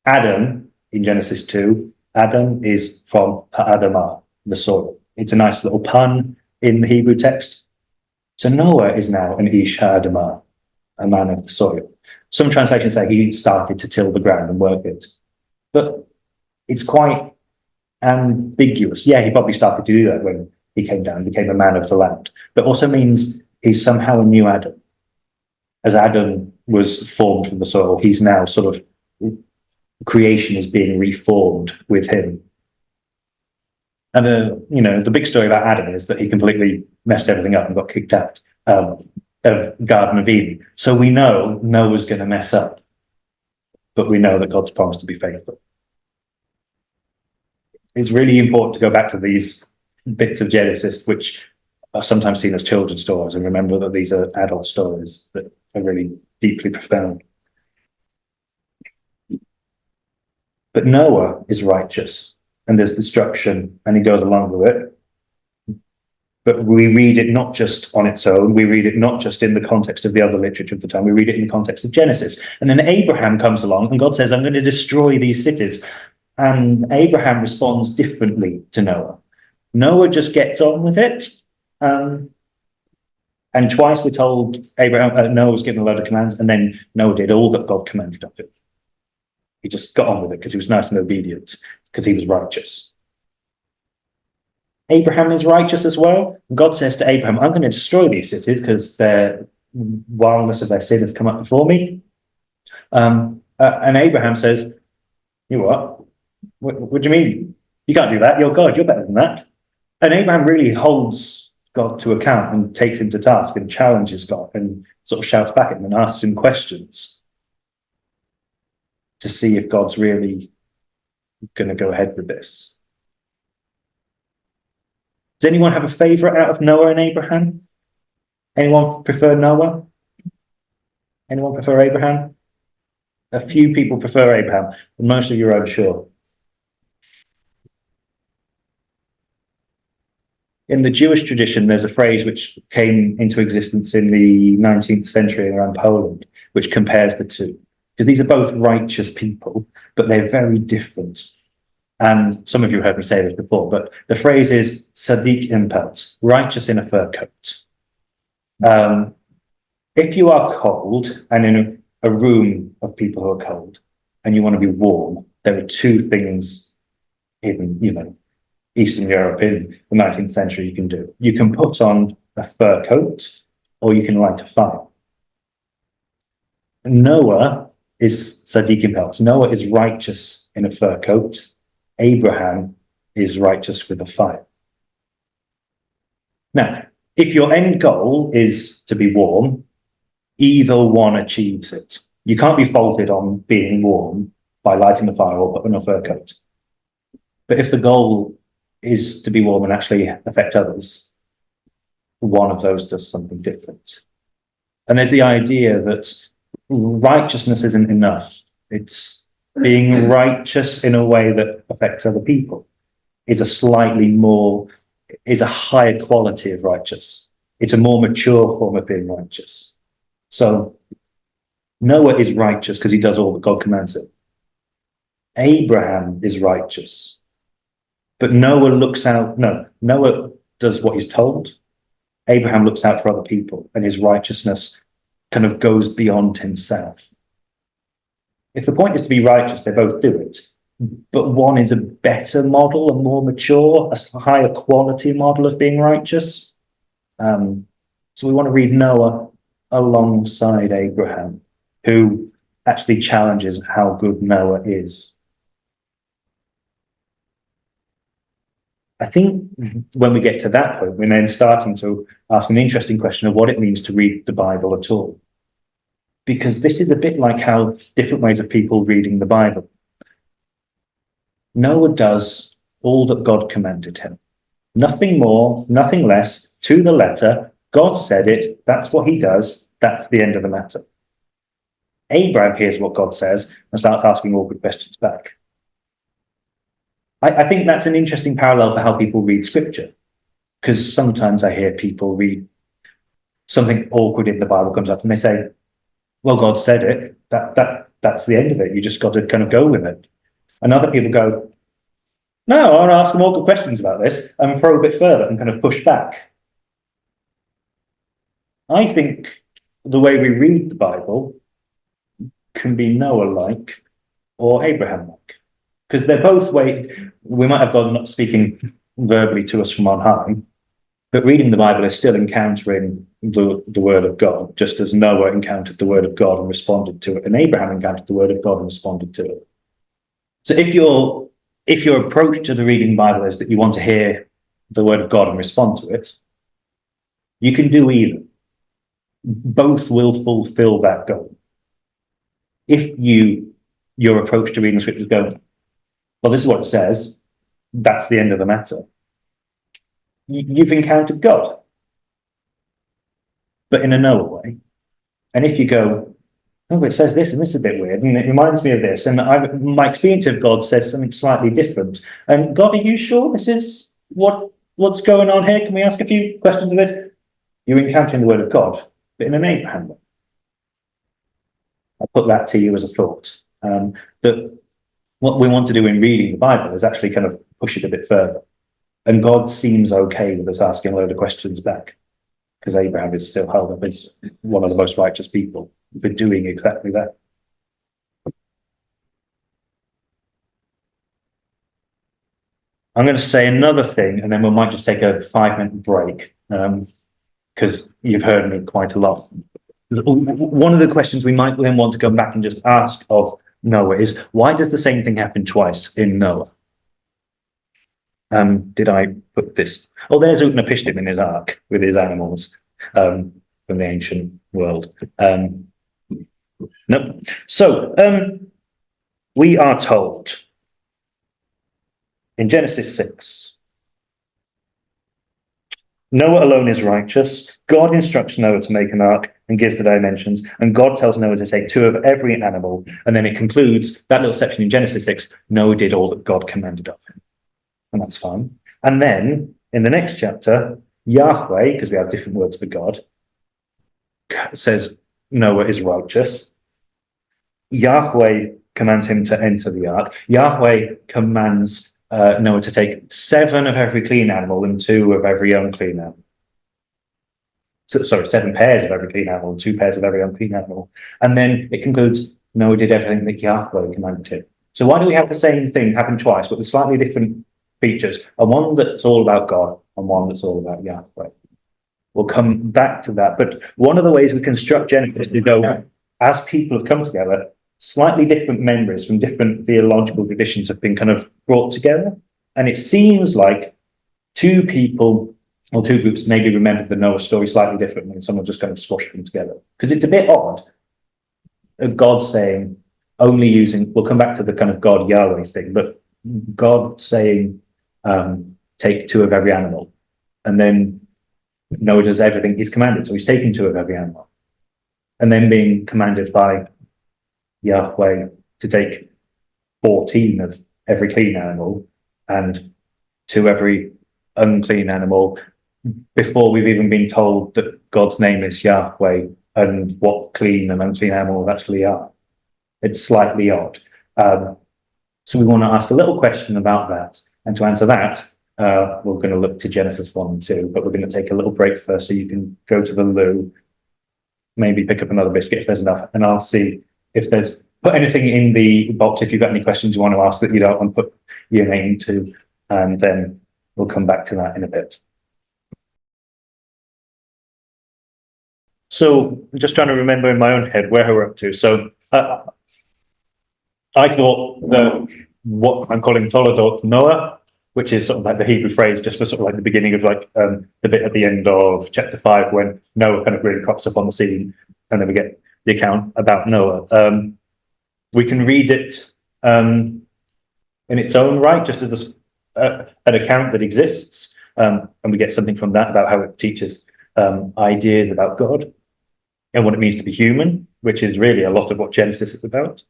Speaker 1: Adam, in Genesis 2, Adam is from Adamah, the soil. It's a nice little pun in the Hebrew text. So Noah is now an Ish Hadamah, a man of the soil. Some translations say he started to till the ground and work it. But it's quite ambiguous. Yeah, he probably started to do that when he came down, became a man of the land. But also means he's somehow a new Adam. As Adam was formed from the soil, he's now sort of, creation is being reformed with him. And the big story about Adam is that he completely messed everything up and got kicked out of Garden of Eden. So we know Noah's going to mess up, but we know that God's promised to be faithful. It's really important to go back to these bits of Genesis, which are sometimes seen as children's stories, and remember that these are adult stories that are really deeply profound. But Noah is righteous, and there's destruction, and he goes along with it. But we read it not just on its own, we read it not just in the context of the other literature of the time, we read it in the context of Genesis. And then Abraham comes along, and God says, I'm going to destroy these cities. And Abraham responds differently to Noah. Noah just gets on with it. And twice we're told Noah was given a load of commands, and then Noah did all that God commanded of him. He just got on with it because he was nice and obedient, because he was righteous. Abraham is righteous as well. God says to Abraham, I'm going to destroy these cities because the wildness of their sin has come up before me. And Abraham says, you know what do you mean? You can't do that. You're God. You're better than that. And Abraham really holds God to account and takes him to task and challenges God and sort of shouts back at him and asks him questions to see if God's really going to go ahead with this. Does anyone have a favourite out of Noah and Abraham? Anyone prefer Noah? Anyone prefer Abraham? A few people prefer Abraham, but most of you are unsure. In the Jewish tradition, there's a phrase which came into existence in the 19th century around Poland, which compares the two. Because these are both righteous people, but they're very different. And some of you heard me say this before, but the phrase is tzaddik in pelt, righteous in a fur coat. If you are cold and in a room of people who are cold and you want to be warm, there are two things in, Eastern Europe in the 19th century you can do. You can put on a fur coat or you can light a fire. Noah is tzaddik in pelt. Noah is righteous in a fur coat. Abraham is righteous with a fire. Now, if your end goal is to be warm, either one achieves it. You can't be faulted on being warm by lighting a fire or putting on a fur coat. But if the goal is to be warm and actually affect others, one of those does something different. And there's the idea that righteousness isn't enough. It's being righteous in a way that affects other people is a higher quality of righteous. It's a more mature form of being righteous. So Noah is righteous because he does all that God commands him. Abraham is righteous. But Noah does what he's told. Abraham looks out for other people, and his righteousness kind of goes beyond himself. If the point is to be righteous, they both do it. But one is a better model, a more mature, a higher quality model of being righteous. So we want to read Noah alongside Abraham, who actually challenges how good Noah is. I think when we get to that point, we're then starting to ask an interesting question of what it means to read the Bible at all. Because this is a bit like how different ways of people reading the Bible. Noah does all that God commanded him. Nothing more, nothing less, to the letter. God said it, that's what he does, that's the end of the matter. Abraham hears what God says and starts asking awkward questions back. I think that's an interesting parallel for how people read scripture, because sometimes I hear people read something awkward in the Bible comes up and they say, well, God said it, that's the end of it, you just got to kind of go with it. And other people go, no, I want to ask some awkward questions about this and probe it further and kind of push back. I think the way we read the Bible can be Noah-like or Abraham-like, because they're both ways. We might have God not speaking verbally to us from on high, but reading the Bible is still encountering the word of God, just as Noah encountered the word of God and responded to it, and Abraham encountered the word of God and responded to it. So if your approach to the reading Bible is that you want to hear the word of God and respond to it, you can do either. Both will fulfill that goal. If your approach to reading scripture is going, well, this is what it says, that's the end of the matter, you've encountered God, but in a Noah way. And if you go, oh, it says this and this is a bit weird, and it reminds me of this, and my experience of God says something slightly different, and God, are you sure this is what's going on here? Can we ask a few questions of this? You're encountering the word of God, but in an Abraham way. I'll put that to you as a thought, that what we want to do in reading the Bible is actually kind of push it a bit further. And God seems okay with us asking a load of questions back, because Abraham is still held up as one of the most righteous people for doing exactly that. I'm going to say another thing, and then we might just take a 5-minute break, because you've heard me quite a lot. One of the questions we might then want to go back and just ask of Noah is, why does the same thing happen twice in Noah? Did I put this? Oh, there's Utnapishtim in his ark with his animals from the ancient world. No. So we are told in Genesis 6, Noah alone is righteous. God instructs Noah to make an ark and gives the dimensions, and God tells Noah to take 2 of every animal, and then it concludes that little section in Genesis 6, Noah did all that God commanded of him. And that's fine. And then in the next chapter, Yahweh, because we have different words for God, says Noah is righteous. Yahweh commands him to enter the ark. Yahweh commands Noah to take 7 of every clean animal and 2 of every unclean animal. So, sorry, 7 pairs of every clean animal and 2 pairs of every unclean animal. And then it concludes, Noah did everything that Yahweh commanded him. So why do we have the same thing happen twice, but with slightly different features? And one that's all about God and one that's all about Yahweh. We'll come back to that. But one of the ways we construct Genesis is to go, as people have come together, slightly different memories from different theological traditions have been kind of brought together. And it seems like 2 people or 2 groups maybe remembered the Noah story slightly differently, and someone just kind of squashed them together. Because it's a bit odd, God saying, only using, we'll come back to the kind of God Yahweh thing, but God saying, take 2 of every animal. And then Noah does everything he's commanded. So he's taking 2 of every animal. And then being commanded by Yahweh to take 14 of every clean animal and 2 every unclean animal, before we've even been told that God's name is Yahweh and what clean and unclean animals actually are. It's slightly odd. So we want to ask a little question about that. And to answer that, we're going to look to Genesis 1 and 2, but we're going to take a little break first so you can go to the loo, maybe pick up another biscuit if there's enough, and I'll see if there's, put anything in the box if you've got any questions you want to ask that you don't want to put your name to, and then we'll come back to that in a bit. So I'm just trying to remember in my own head where we're up to. So I thought that what I'm calling Toledot Noah, which is sort of like the Hebrew phrase just for sort of like the beginning of like the bit at the end of chapter 5 when Noah kind of really crops up on the scene, and then we get the account about Noah. We can read it in its own right, just as an account that exists, and we get something from that about how it teaches ideas about God and what it means to be human, which is really a lot of what Genesis is about.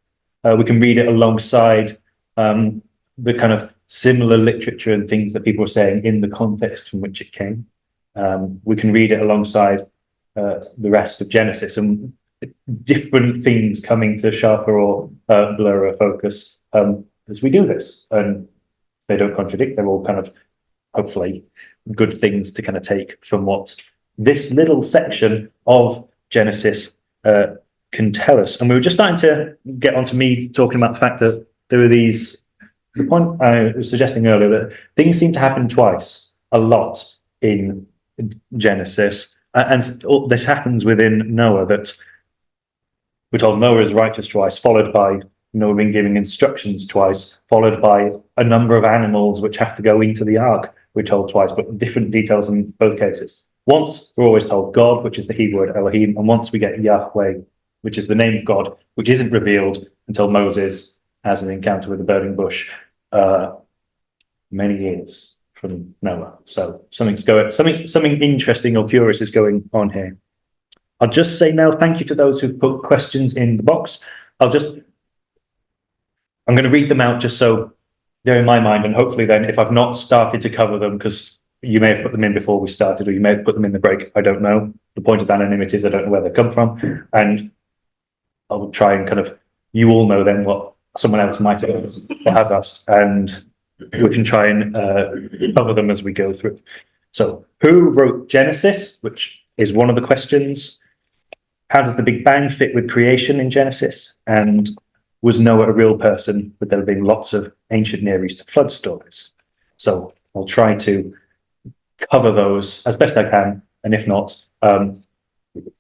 Speaker 1: We can read it alongside the kind of similar literature and things that people are saying in the context from which it came. We can read it alongside the rest of Genesis and different things coming to sharper or blurrer focus as we do this. And they don't contradict, they're all kind of hopefully good things to kind of take from what this little section of Genesis can tell us. And we were just starting to get onto me talking about the fact that there are these, the point I was suggesting earlier, that things seem to happen twice a lot in Genesis. And this happens within Noah, that we're told Noah is righteous twice, followed by Noah being giving instructions twice, followed by a number of animals which have to go into the ark, we're told twice, but different details in both cases. Once we're always told God, which is the Hebrew word Elohim, and once we get Yahweh, which is the name of God, which isn't revealed until Moses has an encounter with the burning bush many years from Noah. So something interesting or curious is going on here. I'll just say now, thank you to those who put questions in the box. I'm going to read them out just so they're in my mind, and hopefully then if I've not started to cover them, because you may have put them in before we started, or you may have put them in the break, I don't know. The point of anonymity is I don't know where they come from, and I'll try and kind of, you all know then what someone else might have or has asked, and we can try and cover them as we go through. So, who wrote Genesis, which is one of the questions? How does the Big Bang fit with creation in Genesis? And was Noah a real person, with there being lots of ancient Near East flood stories? So I'll try to cover those as best I can, and if not,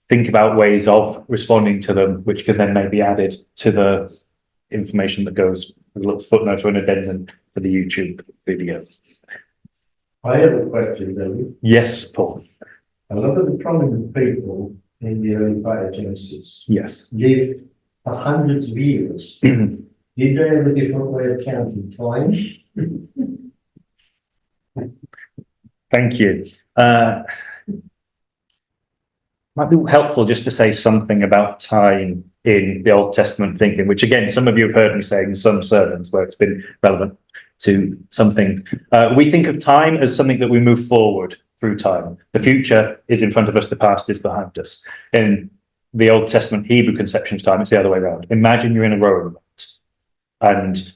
Speaker 1: think about ways of responding to them, which can then maybe be added to the information that goes with a little footnote or an addendum for the YouTube video.
Speaker 3: I have a question, David.
Speaker 1: Yes, Paul.
Speaker 3: A lot of the prominent people in the early part of Genesis
Speaker 1: Yes.
Speaker 3: lived for hundreds of years. Did they have a different way of counting time?
Speaker 1: Thank you. Might be helpful just to say something about time in the Old Testament thinking, which again, some of you have heard me say in some sermons where it's been relevant to some things. We think of time as something that we move forward through time. The future is in front of us, the past is behind us. In the Old Testament Hebrew conception of time, it's the other way around. Imagine you're in a rowing boat, and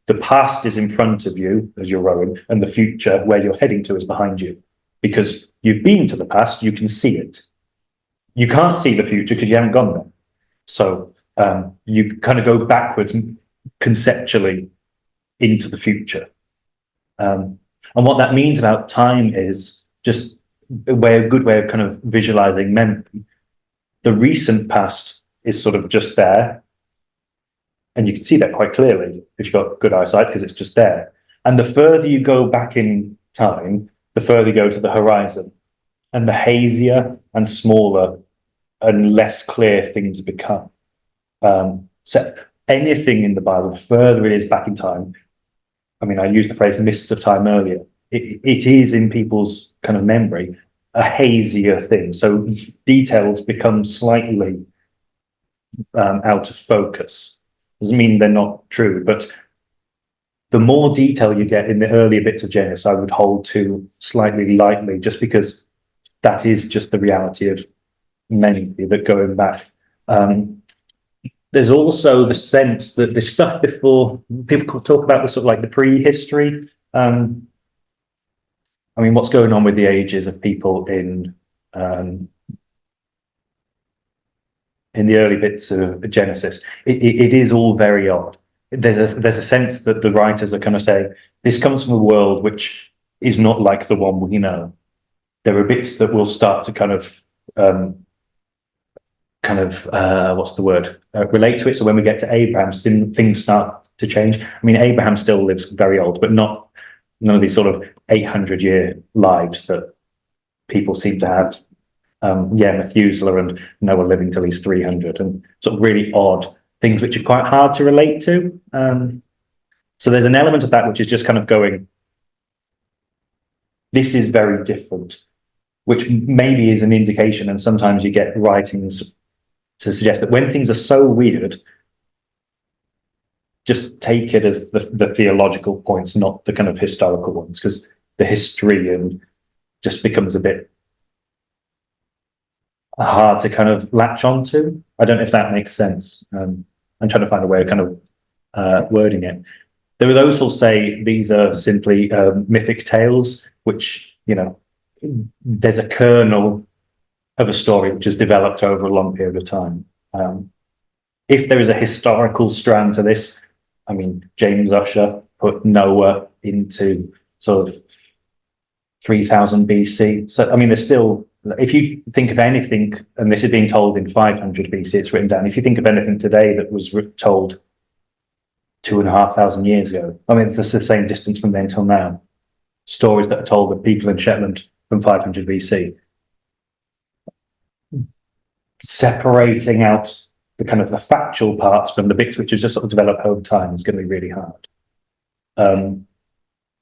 Speaker 1: the past is in front of you as you're rowing, and the future, where you're heading to, is behind you. Because you've been to the past, you can see it. You can't see the future because you haven't gone there. So you kind of go backwards conceptually into the future. And what that means about time is just a good way of kind of visualizing memory. The recent past is sort of just there. And you can see that quite clearly if you've got good eyesight, because it's just there. And the further you go back in time, the further you go to the horizon. And the hazier and smaller and less clear things become. So anything in the Bible, the further it is back in time, I mean, I used the phrase mists of time earlier. It is in people's kind of memory a hazier thing. So details become slightly out of focus. Doesn't mean they're not true, but the more detail you get in the earlier bits of Genesis, I would hold to slightly lightly, just because that is just the reality of many that going back. There's also the sense that this stuff before, people talk about the sort of like the prehistory. I mean, what's going on with the ages of people in the early bits of Genesis? It is all very odd. There's a sense that the writers are kind of saying, this comes from a world which is not like the one we know. There are bits that will start to kind of what's the word? Relate to it. So when we get to Abraham, things start to change. I mean, Abraham still lives very old, but none of these sort of 800-year lives that people seem to have. Methuselah and Noah living till he's 300, and sort of really odd things which are quite hard to relate to. So there's an element of that which is just kind of going, this is very different, which maybe is an indication, and sometimes you get writings to suggest that when things are so weird, just take it as the theological points, not the kind of historical ones, because the history and just becomes a bit hard to kind of latch onto. I don't know if that makes sense. I'm trying to find a way of kind of wording it. There are those who'll say these are simply mythic tales, which, you know, there's a kernel of a story which has developed over a long period of time. If there is a historical strand to this, I mean, James Ussher put Noah into sort of 3000 BC. So, I mean, there's still, if you think of anything, and this is being told in 500 BC, it's written down. If you think of anything today that was told 2,500 years ago, I mean, it's the same distance from then till now. Stories that are told of people in Shetland from 500 BC. Separating out the kind of the factual parts from the bits which have just sort of developed over time is going to be really hard.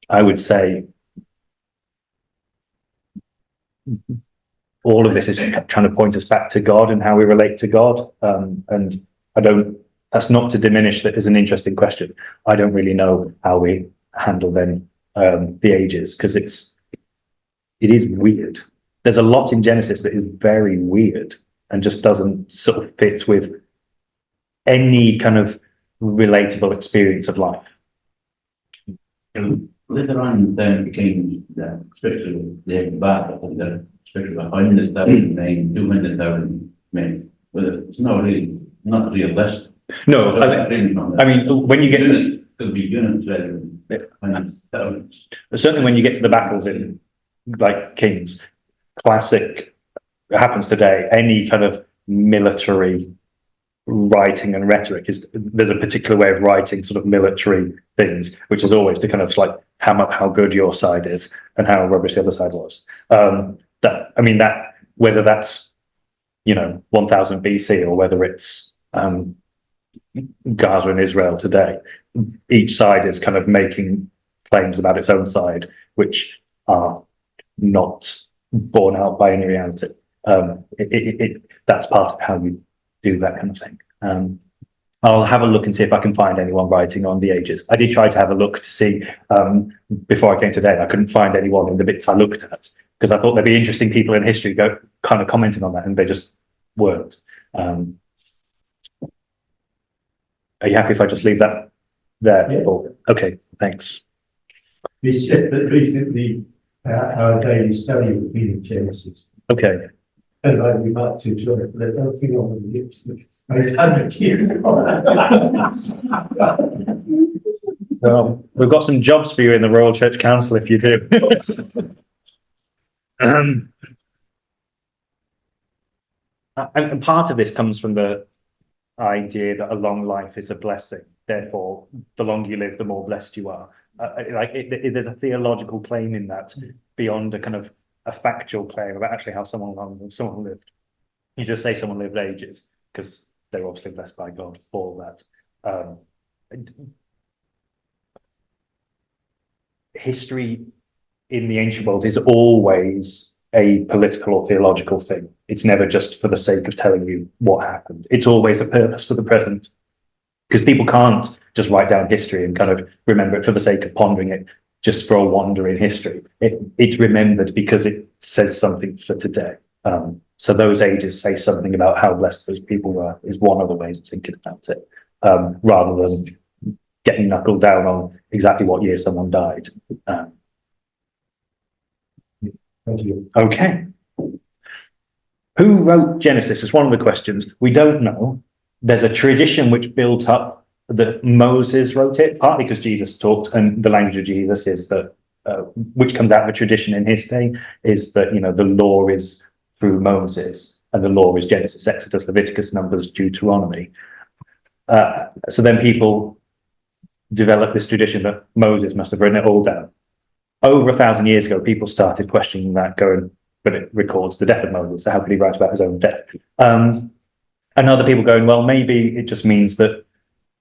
Speaker 1: I would say all of this is trying to point us back to God and how we relate to God. And that's not to diminish that is an interesting question. I don't really know how we handle then the ages, because it is weird. There's a lot in Genesis that is very weird and just doesn't sort of fit with any kind of relatable experience of life.
Speaker 2: Later on, then became especially the back of the especially 100,000 men, 200,000 men. But it's not realistic.
Speaker 1: No, I mean, when you get to
Speaker 2: could be units rather than thousands.
Speaker 1: Certainly when you get to the battles in like Kings, classic happens today. Any kind of military writing and rhetoric there's a particular way of writing sort of military things, which is always to kind of like ham up how good your side is and how rubbish the other side was. That whether that's 1000 BC or whether it's Gaza and Israel today, each side is kind of making claims about its own side, which are not borne out by any reality. That's part of how you do that kind of thing. I'll have a look and see if I can find anyone writing on the ages. I did try to have a look to see before I came today. I couldn't find anyone in the bits I looked at because I thought there'd be interesting people in history kind of commenting on that, and they just weren't. Are you happy if I just leave that there?
Speaker 3: Yeah.
Speaker 1: Okay, thanks.
Speaker 3: It's just that recently our daily study of the Genesis.
Speaker 1: Okay.
Speaker 3: And I'd be back to join, but I don't think on the lips. I haven't here.
Speaker 1: Well, we've got some jobs for you in the Royal Church Council if you do. And part of this comes from the idea that a long life is a blessing. Therefore, the longer you live, the more blessed you are. There's a theological claim in that beyond a kind of a factual claim about actually how someone lived. You just say someone lived ages because they're obviously blessed by God for that. History in the ancient world is always a political or theological thing. It's never just for the sake of telling you what happened. It's always a purpose for the present, because people can't just write down history and kind of remember it for the sake of pondering it just for a wander in history. It's remembered because it says something for today. So those ages say something about how blessed those people were is one of the ways of thinking about it, rather than getting knuckled down on exactly what year someone died.
Speaker 3: Thank you.
Speaker 1: Okay. Who wrote Genesis is one of the questions. We don't know. There's a tradition which built up that Moses wrote it, partly because Jesus talked, and the language of Jesus is that, which comes out of a tradition in his day, is that, the law is through Moses, and the law is Genesis, Exodus, Leviticus, Numbers, Deuteronomy. So then people developed this tradition that Moses must have written it all down. Over 1,000 years ago, people started questioning that, going, but it records the death of Moses, so how could he write about his own death? And other people going, well, maybe it just means that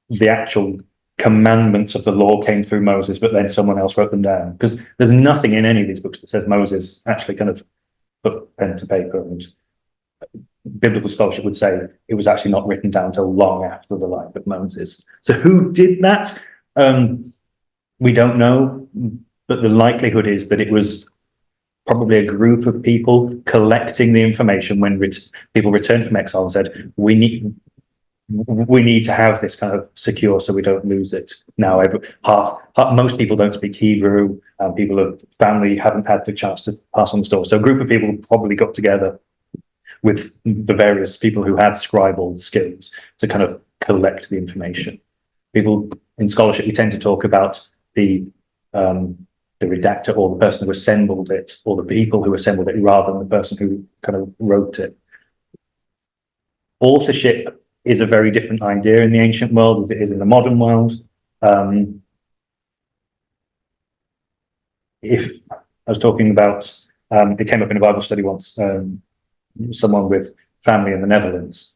Speaker 1: the actual commandments of the law came through Moses, but then someone else wrote them down. Because there's nothing in any of these books that says Moses actually kind of put pen to paper, and biblical scholarship would say it was actually not written down until long after the life of Moses. So who did that? We don't know, but the likelihood is that it was probably a group of people collecting the information when people returned from exile and said, we need to have this kind of secure so we don't lose it. Now, most people don't speak Hebrew, and people of family haven't had the chance to pass on the story. So a group of people probably got together with the various people who had scribal skills to kind of collect the information. People in scholarship, we tend to talk about the redactor, or the person who assembled it, or the people who assembled it, rather than the person who kind of wrote it. Authorship is a very different idea in the ancient world as it is in the modern world. If I was talking about, it came up in a Bible study once, someone with family in the Netherlands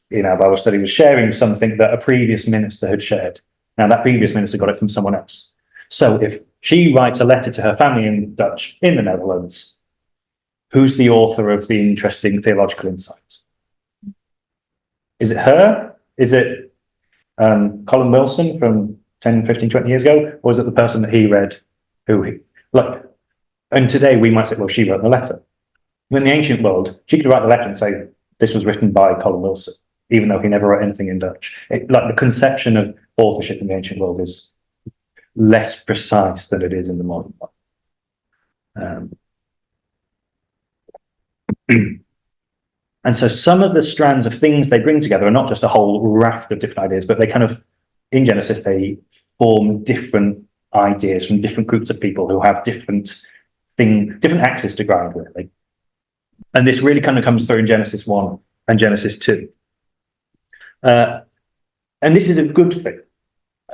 Speaker 1: in our Bible study was sharing something that a previous minister had shared. Now that previous minister got it from someone else. So if she writes a letter to her family in Dutch in the Netherlands, who's the author of the interesting theological insight? Is it her? Is it Colin Wilson from 10, 15, 20 years ago? Or is it the person that he read? And today we might say, well, she wrote the letter. In the ancient world, she could write the letter and say, this was written by Colin Wilson, even though he never wrote anything in Dutch. The conception of authorship in the ancient world is less precise than it is in the modern world. And so some of the strands of things they bring together are not just a whole raft of different ideas, but they kind of, in Genesis, they form different ideas from different groups of people who have different axes to grind, really. And this really kind of comes through in Genesis 1 and Genesis 2. And this is a good thing.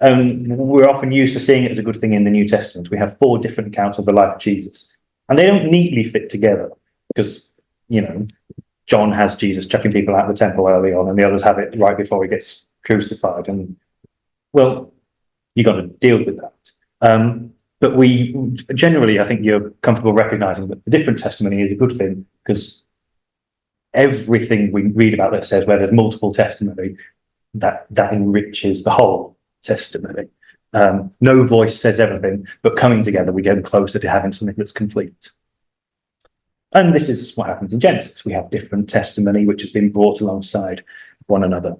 Speaker 1: We're often used to seeing it as a good thing in the New Testament. We have 4 different accounts of the life of Jesus, and they don't neatly fit together because, John has Jesus chucking people out of the temple early on, and the others have it right before he gets crucified. And, well, you've got to deal with that. But we generally, I think you're comfortable recognizing that the different testimony is a good thing, because everything we read about that says where there's multiple testimony, that enriches the whole testimony. No voice says everything, but coming together, we get closer to having something that's complete. And this is what happens in Genesis. We have different testimony which has been brought alongside one another.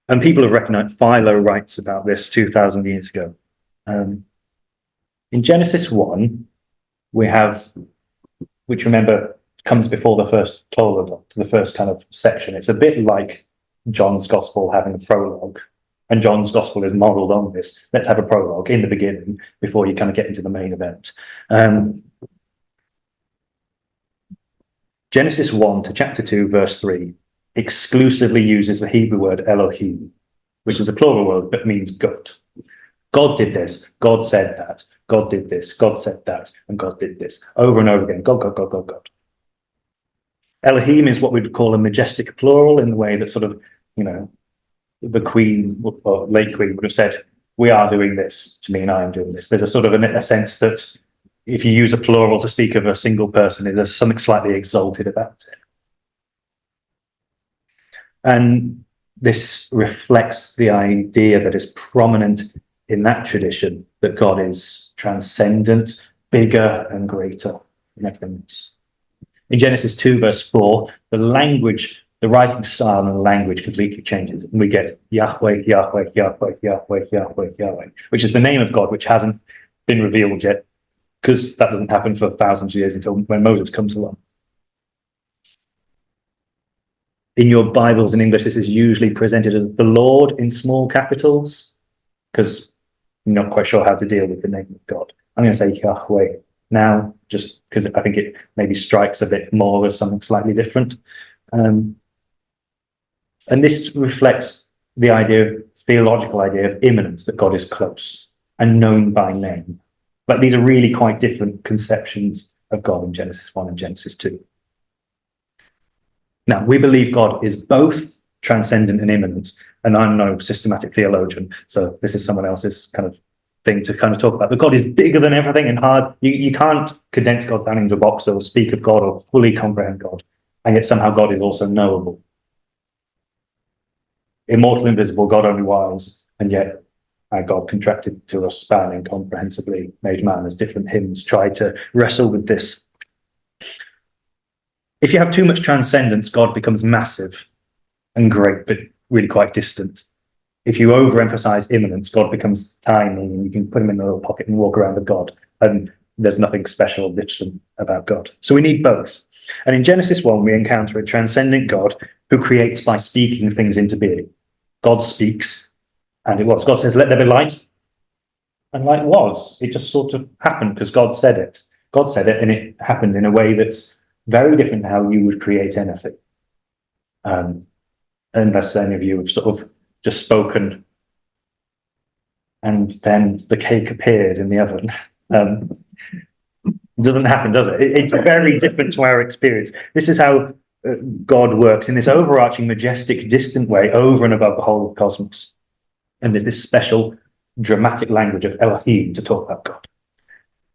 Speaker 1: And people have recognized, Philo writes about this 2,000 years ago. In Genesis 1, we have, which remember comes before the first Torah, the first kind of section. It's a bit like John's Gospel having a prologue, and John's Gospel is modelled on this. Let's have a prologue in the beginning before you kind of get into the main event. Genesis 1 to chapter 2, verse 3, exclusively uses the Hebrew word Elohim, which is a plural word but means God. God did this, God said that, God did this, God said that, and God did this. Over and over again, God, God, God, God, God. Elohim is what we'd call a majestic plural, in the way that sort of, the Queen or late Queen would have said, we are doing this to mean I am doing this. There's a sort of a sense that if you use a plural to speak of a single person, there's something slightly exalted about it. And this reflects the idea that is prominent in that tradition, that God is transcendent, bigger and greater than everything else. In Genesis 2, verse 4, the language, the writing style and the language completely changes. And we get Yahweh, Yahweh, Yahweh, Yahweh, Yahweh, Yahweh, which is the name of God, which hasn't been revealed yet, because that doesn't happen for thousands of years until when Moses comes along. In your Bibles in English, this is usually presented as the Lord in small capitals, because I'm not quite sure how to deal with the name of God. I'm going to say Yahweh now, just because I think it maybe strikes a bit more as something slightly different. And this reflects the theological idea of immanence, that God is close and known by name. But these are really quite different conceptions of God in Genesis 1 and Genesis 2. Now, we believe God is both transcendent and immanent. And I'm no systematic theologian, so this is someone else's kind of thing to kind of talk about. But God is bigger than everything and hard. You can't condense God down into a box or speak of God or fully comprehend God. And yet somehow God is also knowable. Immortal, invisible, God only wise, and yet our God contracted to us, span incomprehensibly, made man, as different hymns try to wrestle with this. If you have too much transcendence, God becomes massive and great, but really quite distant. If you overemphasize immanence, God becomes tiny, and you can put him in a little pocket and walk around with God, and there's nothing special or different about God. So we need both. And in Genesis 1, we encounter a transcendent God who creates by speaking things into being. God speaks, and it was. God says, let there be light. And light was. It just sort of happened because God said it. God said it, and it happened in a way that's very different to how you would create anything. Unless any of you have sort of just spoken, and then the cake appeared in the oven. Doesn't happen, does it? It's very different to our experience. This is how God works in this overarching, majestic, distant way over and above the whole of the cosmos. And there's this special, dramatic language of Elohim to talk about God.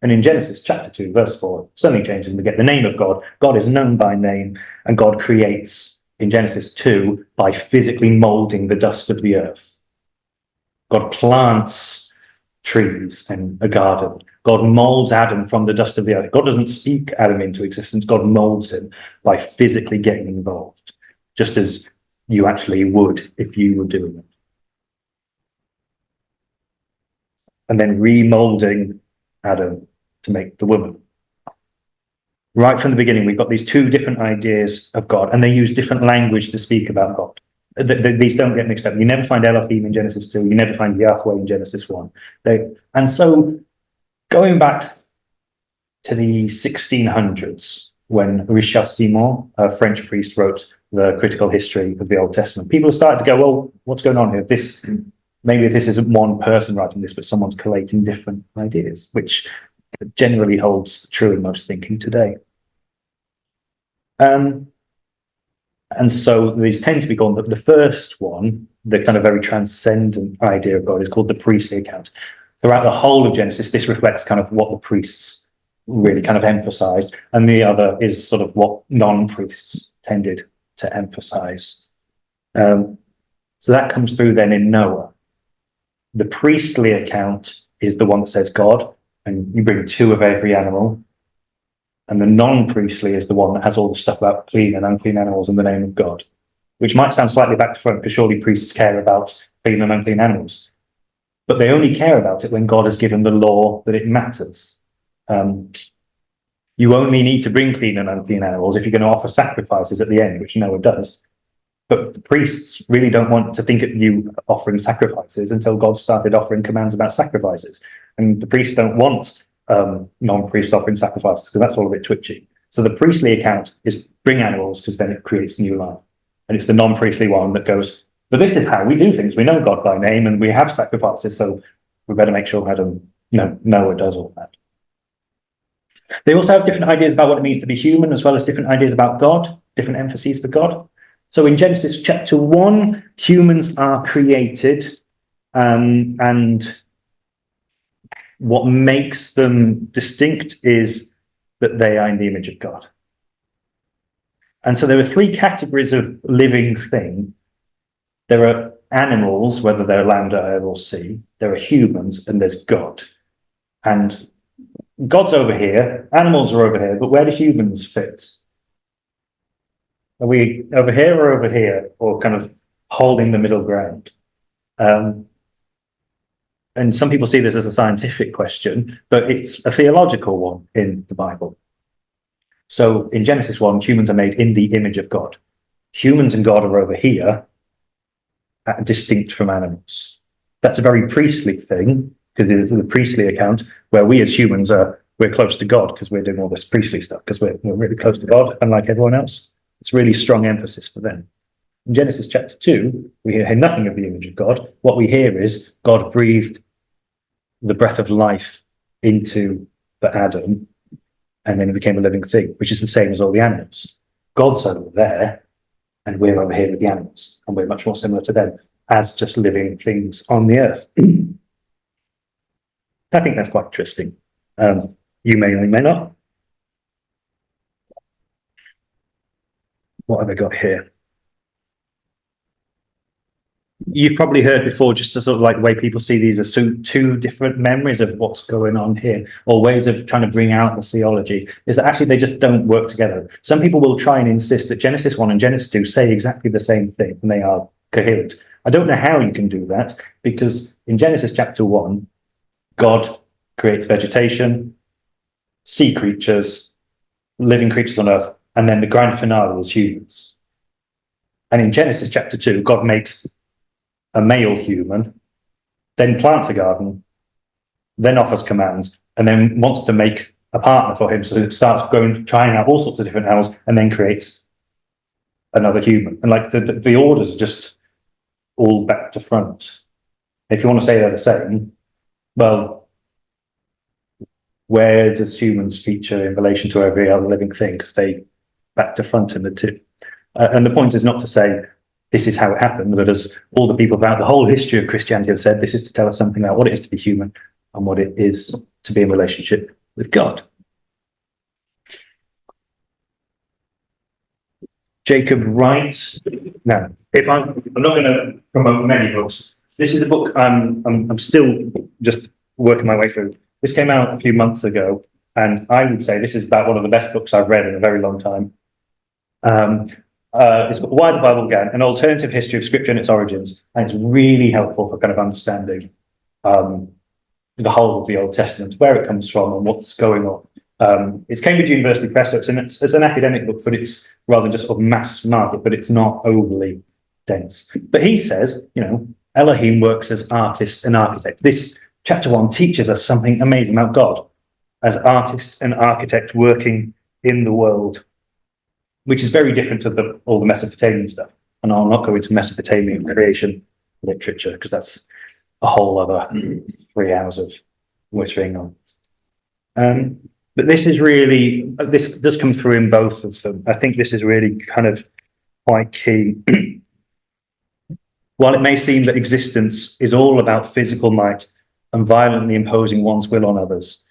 Speaker 1: And in Genesis chapter 2, verse 4, something changes and we get the name of God. God is known by name, and God creates in Genesis 2 by physically molding the dust of the earth. God plants trees and a garden. God molds Adam from the dust of the earth. God doesn't speak Adam into existence. God molds him by physically getting involved, just as you actually would if you were doing it. And then remolding Adam to make the woman. Right from the beginning, we've got these two different ideas of God, and they use different language to speak about God. These don't get mixed up. You never find Elohim in Genesis 2. You never find Yahweh in Genesis 1. And so going back to the 1600s, when Richard Simon, a French priest, wrote the critical history of the Old Testament, people started to go, well, what's going on here? Maybe this isn't one person writing this, but someone's collating different ideas, which generally holds true in most thinking today. And so these tend to be called, the first one, the kind of very transcendent idea of God, is called the priestly account. Throughout the whole of Genesis, this reflects kind of what the priests really kind of emphasized, and the other is sort of what non-priests tended to emphasize. So that comes through then in Noah. The priestly account is the one that says God, and you bring two of every animal. And the non-priestly is the one that has all the stuff about clean and unclean animals in the name of God, which might sound slightly back to front, because surely priests care about clean and unclean animals. But they only care about it when God has given the law that it matters. You only need to bring clean and unclean animals if you're going to offer sacrifices at the end, which Noah does. But the priests really don't want to think of you offering sacrifices until God started offering commands about sacrifices. And the priests don't want non-priest offering sacrifices, because that's all a bit twitchy. So the priestly account is bring animals, because then it creates new life. And it's the non-priestly one that goes, but this is how we do things. We know God by name and we have sacrifices, so we better make sure Noah does all that. They also have different ideas about what it means to be human, as well as different ideas about God, different emphases for God. So in Genesis chapter 1, humans are created, and what makes them distinct is that they are in the image of God. And so there are three categories of living thing. There are animals, whether they're land, air, or sea. There are humans, and there's God. And God's over here, animals are over here, but where do humans fit? Are we over here or over here, or kind of holding the middle ground? And some people see this as a scientific question, but it's a theological one in the Bible. So in Genesis 1, humans are made in the image of God. Humans and God are over here, distinct from animals. That's a very priestly thing, because it is the priestly account where we as humans we're close to God, because we're doing all this priestly stuff, because we're really close to God, unlike everyone else. It's really strong emphasis for them. In Genesis chapter 2, we hear nothing of the image of God. What we hear is God breathed the breath of life into the Adam, and then it became a living thing, which is the same as all the animals. God's over there, and we're over here with the animals, and we're much more similar to them as just living things on the earth. I think that's quite interesting. You may or may not. What have I got here? You've probably heard before, just to sort of like the way people see these as two different memories of what's going on here, or ways of trying to bring out the theology, is that actually they just don't work together. Some people will try and insist that Genesis 1 and Genesis 2 say exactly the same thing, and they are coherent. I don't know how you can do that, because in Genesis chapter 1, God creates vegetation, sea creatures, living creatures on earth, and then the grand finale is humans. And in Genesis chapter 2, God makes a male human, then plants a garden, then offers commands, and then wants to make a partner for him. So it starts trying out all sorts of different animals, and then creates another human. And like the orders are just all back to front. If you want to say they're the same, well, where does humans feature in relation to every other living thing? Because they back to front in the two. And the point is not to say this is how it happened, but as all the people throughout the whole history of Christianity have said, this is to tell us something about what it is to be human and what it is to be in relationship with God. Jacob writes, now, I'm not going to promote many books. This is a book I'm still just working my way through. This came out a few months ago, and I would say this is about one of the best books I've read in a very long time. It's called Why the Bible Began, an alternative history of Scripture and its origins, and it's really helpful for kind of understanding the whole of the Old Testament, where it comes from and what's going on. It's Cambridge University Press, so it's an academic book, but it's rather just sort of mass market, but it's not overly dense. But he says, Elohim works as artist and architect. This chapter 1 teaches us something amazing about God as artist and architect working in the world, which is very different to all the Mesopotamian stuff. And I'll not go into Mesopotamian creation literature, because that's a whole other 3 hours of wittering on. But this does come through in both of them. I think this is really kind of quite key. While it may seem that existence is all about physical might and violently imposing one's will on others,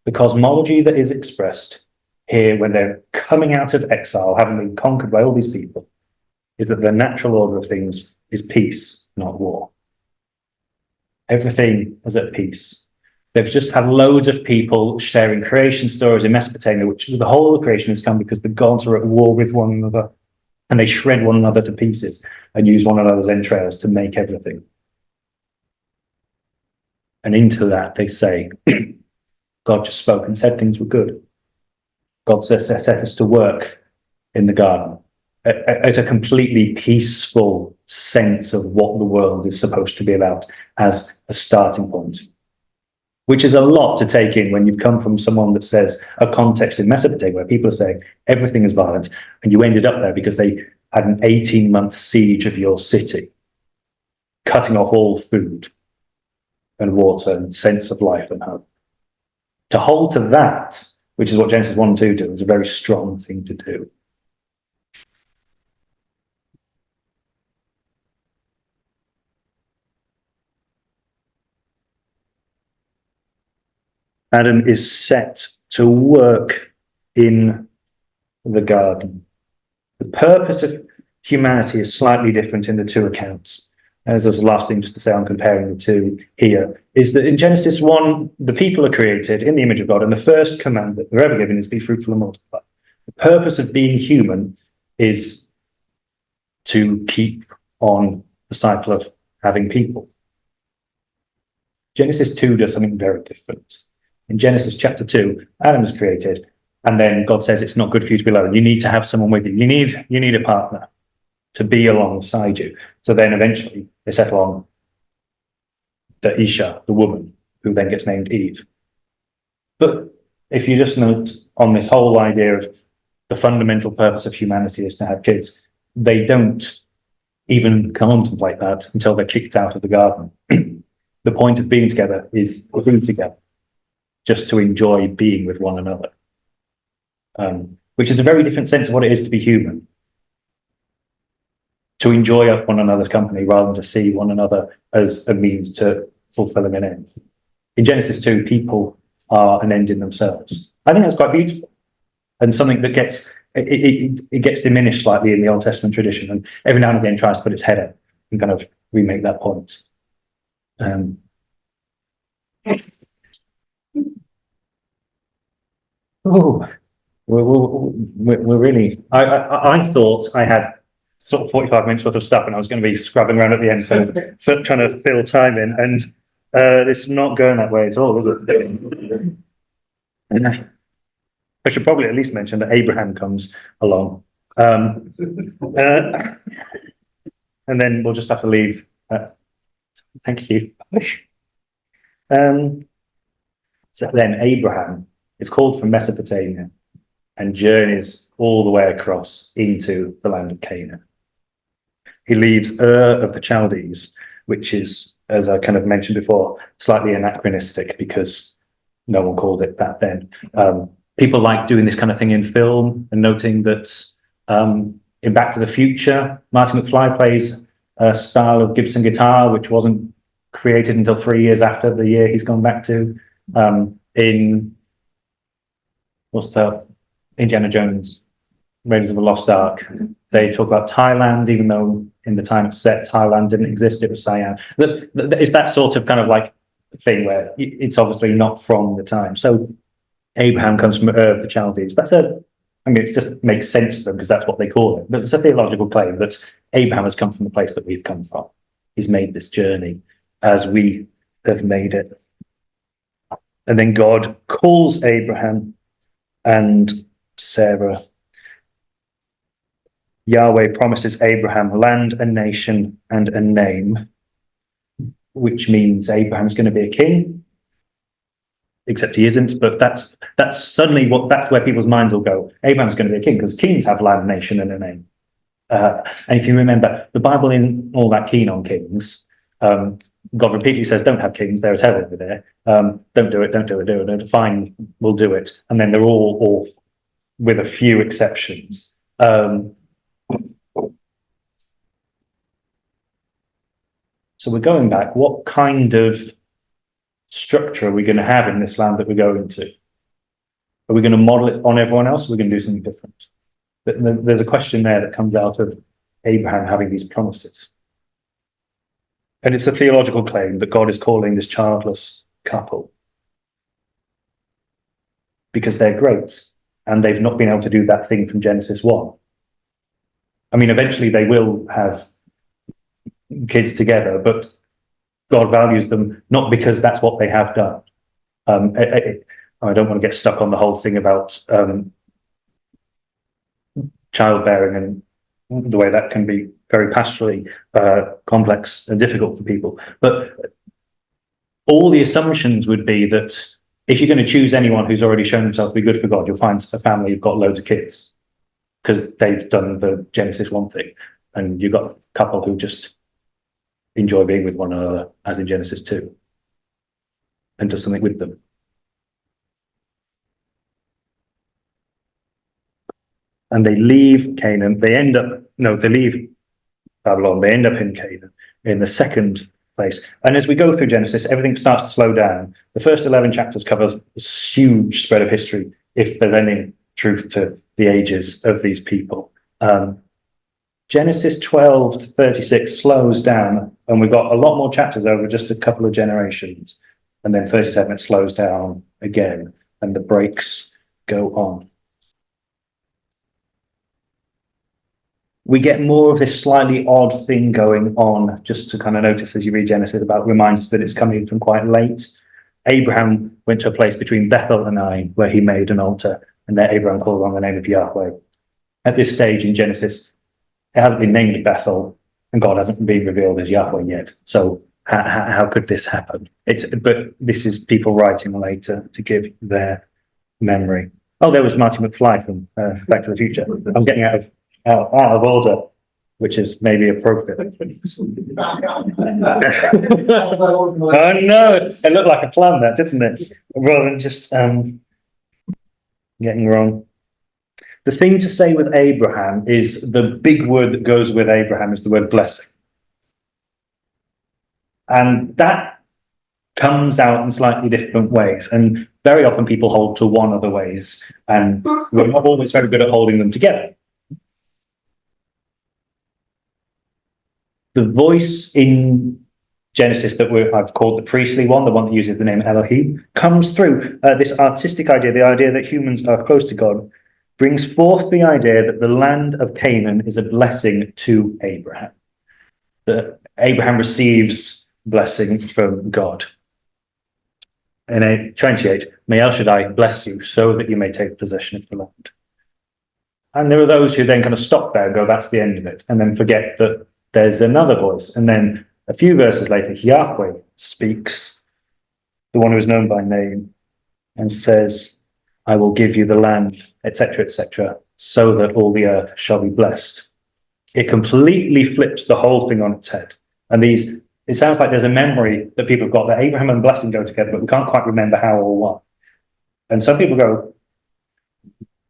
Speaker 1: the cosmology that is expressed here when they're coming out of exile, having been conquered by all these people, is that the natural order of things is peace, not war. Everything is at peace. They've just had loads of people sharing creation stories in Mesopotamia, which the whole of creation has come because the gods are at war with one another, and they shred one another to pieces and use one another's entrails to make everything. And into that, they say, God just spoke and said things were good. God set us to work in the garden. It's a completely peaceful sense of what the world is supposed to be about as a starting point, which is a lot to take in when you've come from someone that says a context in Mesopotamia where people are saying everything is violent, and you ended up there because they had an 18-month siege of your city, cutting off all food and water and sense of life and hope. To hold to that, which is what Genesis 1 and 2 do, is a very strong thing to do. Adam is set to work in the garden. The purpose of humanity is slightly different in the two accounts. As the last thing just to say on comparing the two here, is that in Genesis 1, the people are created in the image of God, and the first command that they're ever given is be fruitful and multiply. The purpose of being human is to keep on the cycle of having people. Genesis 2 does something very different. In Genesis chapter 2, Adam is created, and then God says it's not good for you to be alone. You need to have someone with you. You need a partner to be alongside you. So then eventually they settle on the Isha, the woman, who then gets named Eve. But if you just note on this whole idea of the fundamental purpose of humanity is to have kids, they don't even contemplate that until they're kicked out of the garden. The point of being together is to be together, just to enjoy being with one another, which is a very different sense of what it is to be human. to enjoy one another's company rather than to see one another as a means to fulfilling an end. In Genesis 2, people are an end in themselves. I think that's quite beautiful and something that gets it gets diminished slightly in the Old Testament tradition, and every now and again tries to put its head up and kind of remake that point. Oh, we're really. I thought I had sort of 45 minutes worth of stuff, and I was going to be scrubbing around at the end, kind of trying to fill time in, and it's not going that way at all, is it? I should probably at least mention that Abraham comes along, and then we'll just have to leave. Thank you. So then Abraham is called from Mesopotamia and journeys all the way across into the land of Canaan. He leaves Ur of the Chaldees, which is, as I kind of mentioned before, slightly anachronistic because no one called it that then. People like doing this kind of thing in film and noting that in Back to the Future, Marty McFly plays a style of Gibson guitar which wasn't created until 3 years after the year he's gone back to. In Indiana Jones, Raiders of the Lost Ark, they talk about Thailand, even though in the time it's set, Thailand didn't exist, it was Siam. It's that sort of kind of like thing where it's obviously not from the time. So Abraham comes from Ur of the Chaldees. It just makes sense to them because that's what they call it. But it's a theological claim that Abraham has come from the place that we've come from. He's made this journey as we have made it. And then God calls Abraham and Sarah. Yahweh promises Abraham land, a nation, and a name, which means Abraham's going to be a king. Except he isn't, but that's suddenly that's where people's minds will go. Abraham's going to be a king because kings have land, nation, and a name. And if you remember, the Bible isn't all that keen on kings. God repeatedly says, "Don't have kings. There is hell over there. Don't do it. Don't do it. Do it. Fine, we'll do it." And then they're all off, with a few exceptions. So we're going back. What kind of structure are we going to have in this land that we're going to? Are we going to model it on everyone else? Or are we going to do something different? There's a question there that comes out of Abraham having these promises. And it's a theological claim that God is calling this childless couple because they're great and they've not been able to do that thing from Genesis 1. Eventually they will have kids together, but God values them not because that's what they have done. I don't want to get stuck on the whole thing about childbearing and the way that can be very pastorally complex and difficult for people. But all the assumptions would be that if you're going to choose anyone who's already shown themselves to be good for God, you'll find a family who've got loads of kids because they've done the Genesis 1 thing. And you've got a couple who just enjoy being with one another, as in Genesis 2, and do something with them. And they leave Canaan. They leave Babylon. They end up in Canaan, in the second place. And as we go through Genesis, everything starts to slow down. The first 11 chapters cover a huge spread of history, if there's any truth to the ages of these people. Genesis 12 to 36 slows down, and we've got a lot more chapters over just a couple of generations. And then 37, it slows down again, and the breaks go on. We get more of this slightly odd thing going on, just to kind of notice as you read Genesis, about reminds us that it's coming from quite late. Abraham went to a place between Bethel and Ai, where he made an altar, and there Abraham called on the name of Yahweh. At this stage in Genesis, it hasn't been named Bethel, and God hasn't been revealed as Yahweh yet. So how could this happen? But this is people writing later to give their memory. Oh, there was Marty McFly from Back to the Future. I'm getting out of order, which is maybe appropriate. Oh no, it looked like a plan, that, didn't it? Rather than just getting wrong. The thing to say with Abraham is the big word that goes with Abraham is the word blessing. And that comes out in slightly different ways. And very often people hold to one of the ways, and we're not always very good at holding them together. The voice in Genesis that I've called the priestly one, the one that uses the name Elohim, comes through this artistic idea, the idea that humans are close to God, brings forth the idea that the land of Canaan is a blessing to Abraham. That Abraham receives blessing from God. In 28, may El Shaddai bless you so that you may take possession of the land. And there are those who then kind of stop there and go, that's the end of it, and then forget that there's another voice. And then a few verses later, Yahweh speaks, the one who is known by name, and says, I will give you the land, etc., so that all the earth shall be blessed. It completely flips the whole thing on its head. And it sounds like there's a memory that people have got that Abraham and blessing go together, but we can't quite remember how or what. And some people go,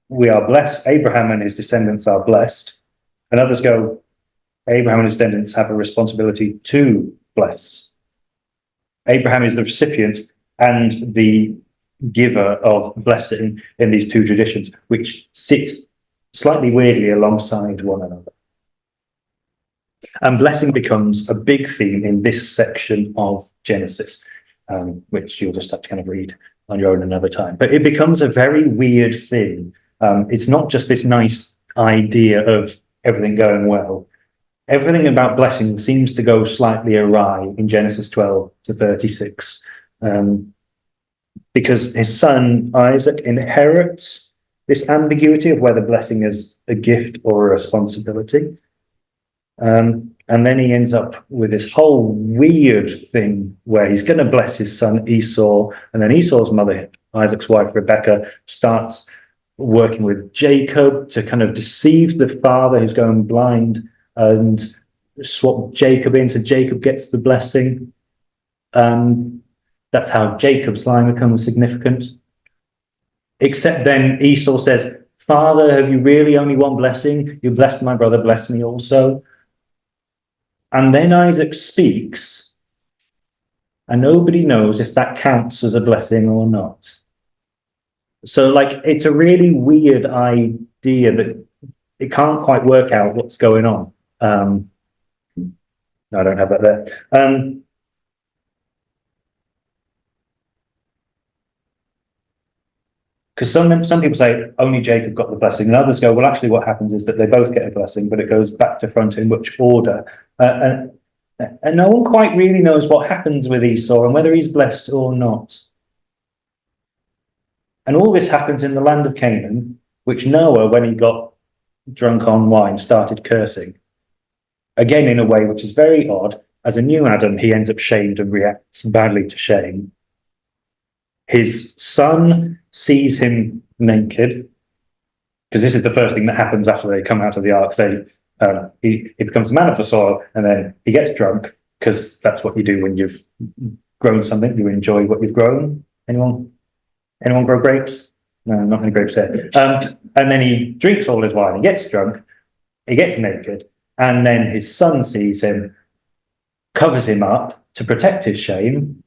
Speaker 1: we are blessed, Abraham and his descendants are blessed. And others go, Abraham and his descendants have a responsibility to bless. Abraham is the recipient and the giver of blessing in these two traditions, which sit slightly weirdly alongside one another. And blessing becomes a big theme in this section of Genesis, which you'll just have to kind of read on your own another time. But it becomes a very weird thing. It's not just this nice idea of everything going well. Everything about blessing seems to go slightly awry in Genesis 12 to 36, because his son Isaac inherits this ambiguity of whether blessing is a gift or a responsibility. And then he ends up with this whole weird thing where he's going to bless his son Esau, and then Esau's mother, Isaac's wife Rebecca, starts working with Jacob to kind of deceive the father who's going blind and swap Jacob in so Jacob gets the blessing. That's how Jacob's line becomes significant. Except then Esau says, Father, have you really only one blessing? You blessed my brother, bless me also. And then Isaac speaks, and nobody knows if that counts as a blessing or not. So, it's a really weird idea that it can't quite work out what's going on. No, I don't have that there. Because some people say only Jacob got the blessing, and others go, well, actually what happens is that they both get a blessing, but it goes back to front in which order. And no one quite really knows what happens with Esau and whether he's blessed or not. And all this happens in the land of Canaan, which Noah, when he got drunk on wine, started cursing. Again, in a way which is very odd. As a new Adam, he ends up shamed and reacts badly to shame. His son sees him naked, because this is the first thing that happens after they come out of the ark. He becomes a man of the soil, and then he gets drunk, because that's what you do when you've grown something. You enjoy what you've grown. Anyone grow grapes? No, not many grapes there. And then he drinks all his wine. He gets drunk. He gets naked, and then his son sees him, covers him up to protect his shame.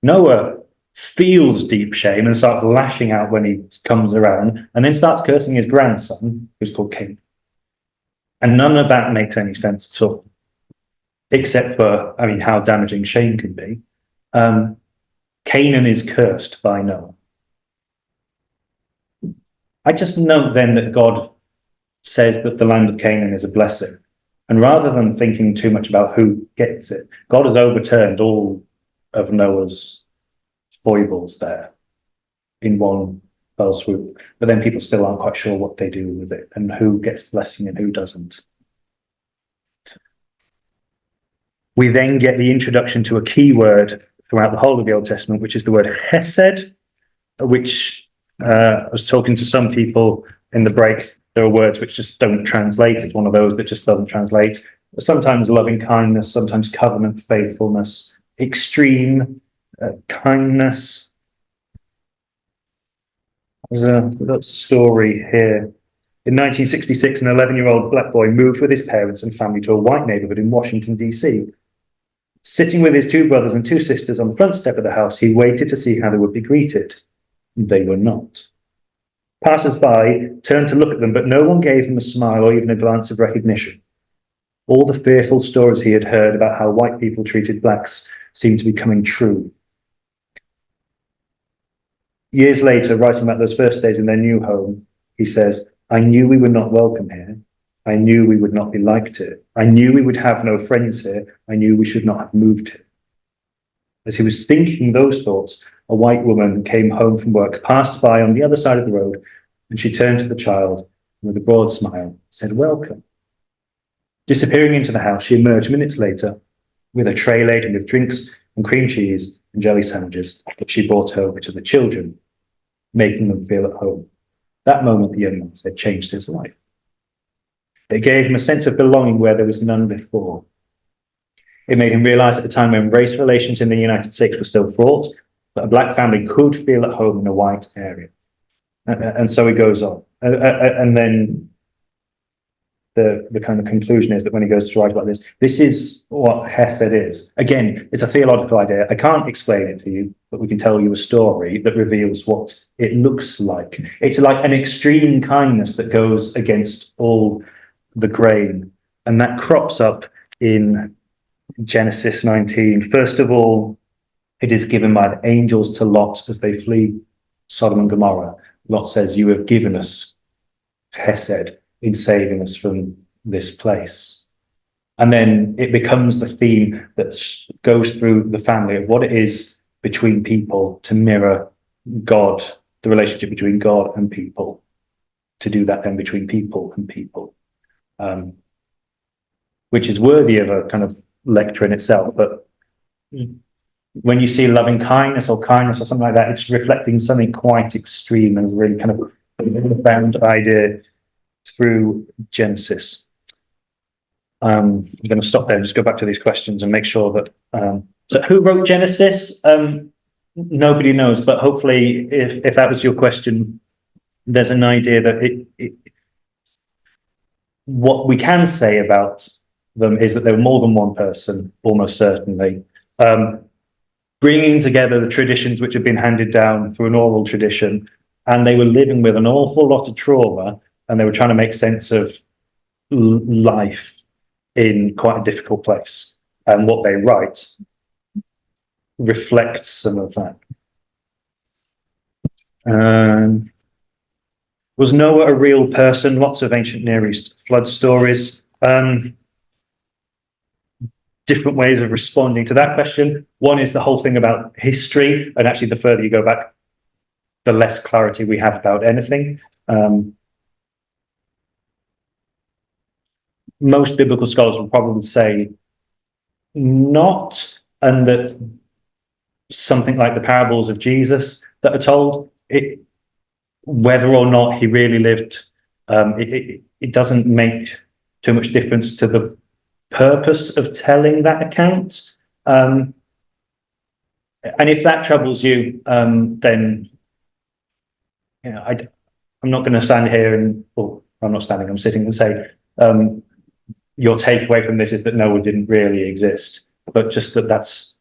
Speaker 1: Noah feels deep shame and starts lashing out when he comes around, and then starts cursing his grandson, who's called Cain. And none of that makes any sense at all, except for, how damaging shame can be. Canaan is cursed by Noah. I just note then that God says that the land of Canaan is a blessing. And rather than thinking too much about who gets it, God has overturned all of Noah's foibles there in one fell swoop. But then people still aren't quite sure what they do with it and who gets blessing and who doesn't. We then get the introduction to a key word throughout the whole of the Old Testament, which is the word hesed, which I was talking to some people in the break. There are words which just don't translate. It's one of those that just doesn't translate. Sometimes loving kindness, sometimes covenant faithfulness, extreme kindness. There's a little story here In 1966, an 11-year-old black boy moved with his parents and family to a white neighborhood in Washington, D.C. Sitting with his two brothers and two sisters on the front step of the house, he waited to see how they would be greeted. They were not. Passers-by turned to look at them, but no one gave them a smile or even a glance of recognition. All the fearful stories he had heard about how white people treated blacks seemed to be coming true. Years later, writing about those first days in their new home, he says, "I knew we were not welcome here. I knew we would not be liked here. I knew we would have no friends here. I knew we should not have moved here." As he was thinking those thoughts, a white woman came home from work, passed by on the other side of the road, and she turned to the child and with a broad smile said, "Welcome." Disappearing into the house, she emerged minutes later with a tray laden with drinks and cream cheese and jelly sandwiches that she brought over to the children, making them feel at home. That moment, the young man said, changed his life. It gave him a sense of belonging where there was none before. It made him realize at a time when race relations in the United States were still fraught, that a black family could feel at home in a white area. And so he goes on. And then the kind of conclusion is that when he goes to write about this is what Hesed is. Again, it's a theological idea. I can't explain it to you, but we can tell you a story that reveals what it looks like. It's like an extreme kindness that goes against all the grain. And that crops up in Genesis 19. First of all, it is given by the angels to Lot as they flee Sodom and Gomorrah. Lot says, "You have given us Hesed in saving us from this place." And then it becomes the theme that goes through the family of what it is between people to mirror God, the relationship between God and people, to do that then between people and people, which is worthy of a kind of lecture in itself. But when you see loving kindness or something like that, it's reflecting something quite extreme and is really kind of a profound idea through Genesis. I'm going to stop there and just go back to these questions and make sure that so who wrote Genesis? Nobody knows, but hopefully if that was your question, there's an idea that what we can say about them is that there were more than one person, almost certainly, bringing together the traditions which have been handed down through an oral tradition, and they were living with an awful lot of trauma, and they were trying to make sense of life in quite a difficult place. And what they write reflects some of that. Was Noah a real person? Lots of ancient Near East flood stories. Different ways of responding to that question. One is the whole thing about history, and actually the further you go back, the less clarity we have about anything. Most biblical scholars will probably say not, and that something like the parables of Jesus that are told, whether or not he really lived, it doesn't make too much difference to the purpose of telling that account. And if that troubles you, then I'm not going to stand here and, well, I'm not standing, I'm sitting and say, your takeaway from this is that Noah didn't really exist, but just that's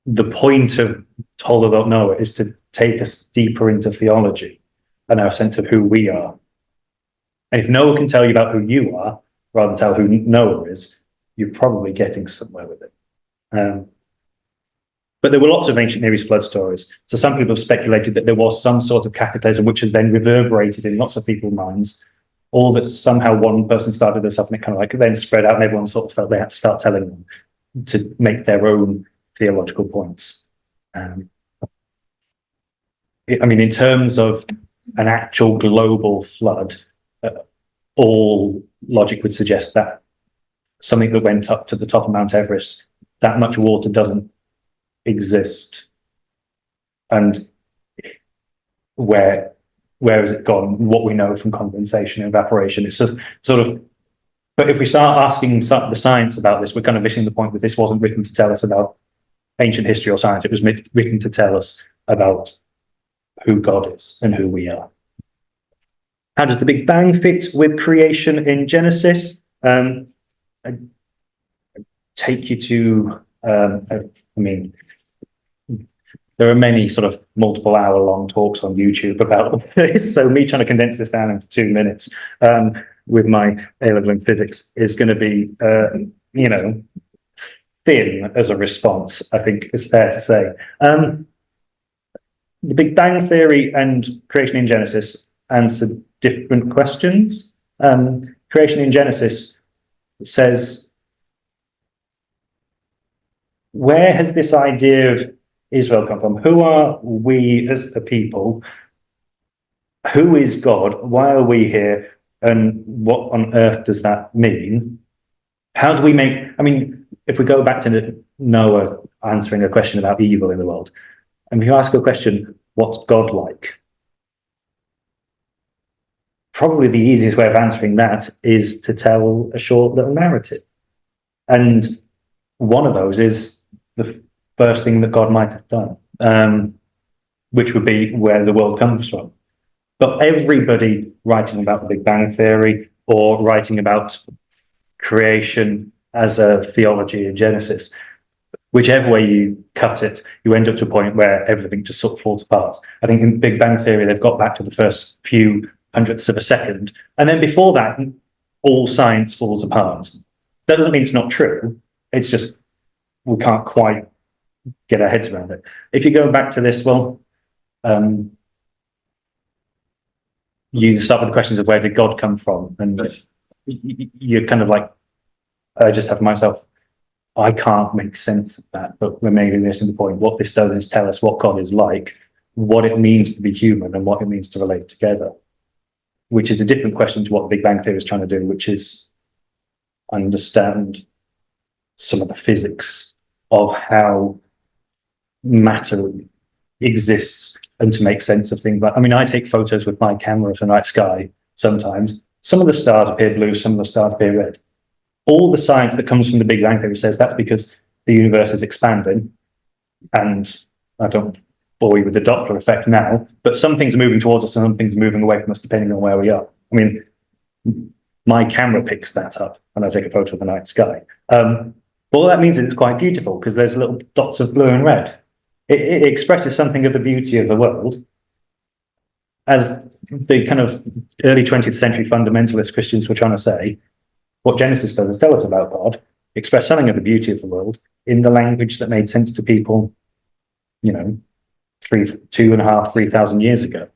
Speaker 1: the point of Told About Noah, is to take us deeper into theology and our sense of who we are. And if Noah can tell you about who you are, rather than tell who Noah is, you're probably getting somewhere with it. But there were lots of ancient Near East flood stories. So some people have speculated that there was some sort of cataclysm which has then reverberated in lots of people's minds, or that somehow one person started this up and it kind of like then spread out and everyone sort of felt they had to start telling them to make their own theological points. I mean, in terms of an actual global flood, all logic would suggest that something that went up to the top of Mount Everest, that much water doesn't exist. And where has it gone? What we know from condensation and evaporation, it's just sort of, but if we start asking the science about this, we're kind of missing the point that this wasn't written to tell us about ancient history or science. It was written to tell us about who God is and who we are. How does the Big Bang fit with creation in Genesis? I take you to, there are many sort of multiple hour long talks on YouTube about this. So me trying to condense this down into 2 minutes with my A-level in physics is going to be, thin as a response, I think is fair to say. The Big Bang Theory and creation in Genesis answer different questions. Creation in Genesis says, where has this idea of Israel come from? Who are we as a people? Who is God? Why are we here? And what on earth does that mean? How do we make, if we go back to Noah answering a question about evil in the world, and if you ask a question, what's God like? Probably the easiest way of answering that is to tell a short little narrative. And one of those is the first thing that God might have done, which would be where the world comes from. But everybody writing about the Big Bang Theory or writing about creation as a theology in Genesis, whichever way you cut it, you end up to a point where everything just sort of falls apart. I think in Big Bang Theory, they've got back to the first few hundredths of a second. And then before that, all science falls apart. That doesn't mean it's not true. It's just we can't quite get our heads around it. If you go back to this, you start with the questions of where did God come from? And you're kind of like, I just have myself, I can't make sense of that, but we're maybe missing the point. What this does is tell us what God is like, what it means to be human and what it means to relate together, which is a different question to what the Big Bang Theory is trying to do, which is understand some of the physics of how matter exists and to make sense of things. I take photos with my camera of the night sky sometimes. Some of the stars appear blue, some of the stars appear red. All the science that comes from the Big Bang Theory says that's because the universe is expanding. And I don't bore you with the Doppler effect now, but some things are moving towards us and some things are moving away from us depending on where we are. My camera picks that up when I take a photo of the night sky. All that means is it's quite beautiful because there's little dots of blue and red. It expresses something of the beauty of the world. As the kind of early 20th century fundamentalist Christians were trying to say, what Genesis does is tell us about God, express something of the beauty of the world in the language that made sense to people, 3,500 years ago.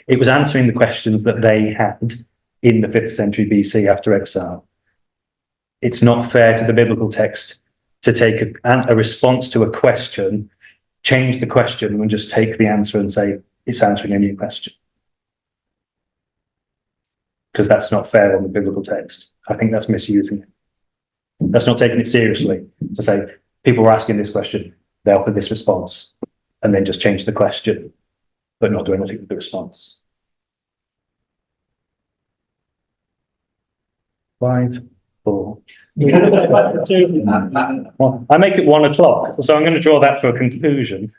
Speaker 1: It was answering the questions that they had in the 5th century BC after exile. It's not fair to the biblical text to take a response to a question, change the question, and just take the answer and say it's answering a new question. Because that's not fair on the biblical text. I think that's misusing it. That's not taking it seriously to say people were asking this question, they offered this response, and then just change the question, but not do anything with the response. 5, 4. Well, I make it 1 o'clock, so I'm going to draw that to a conclusion.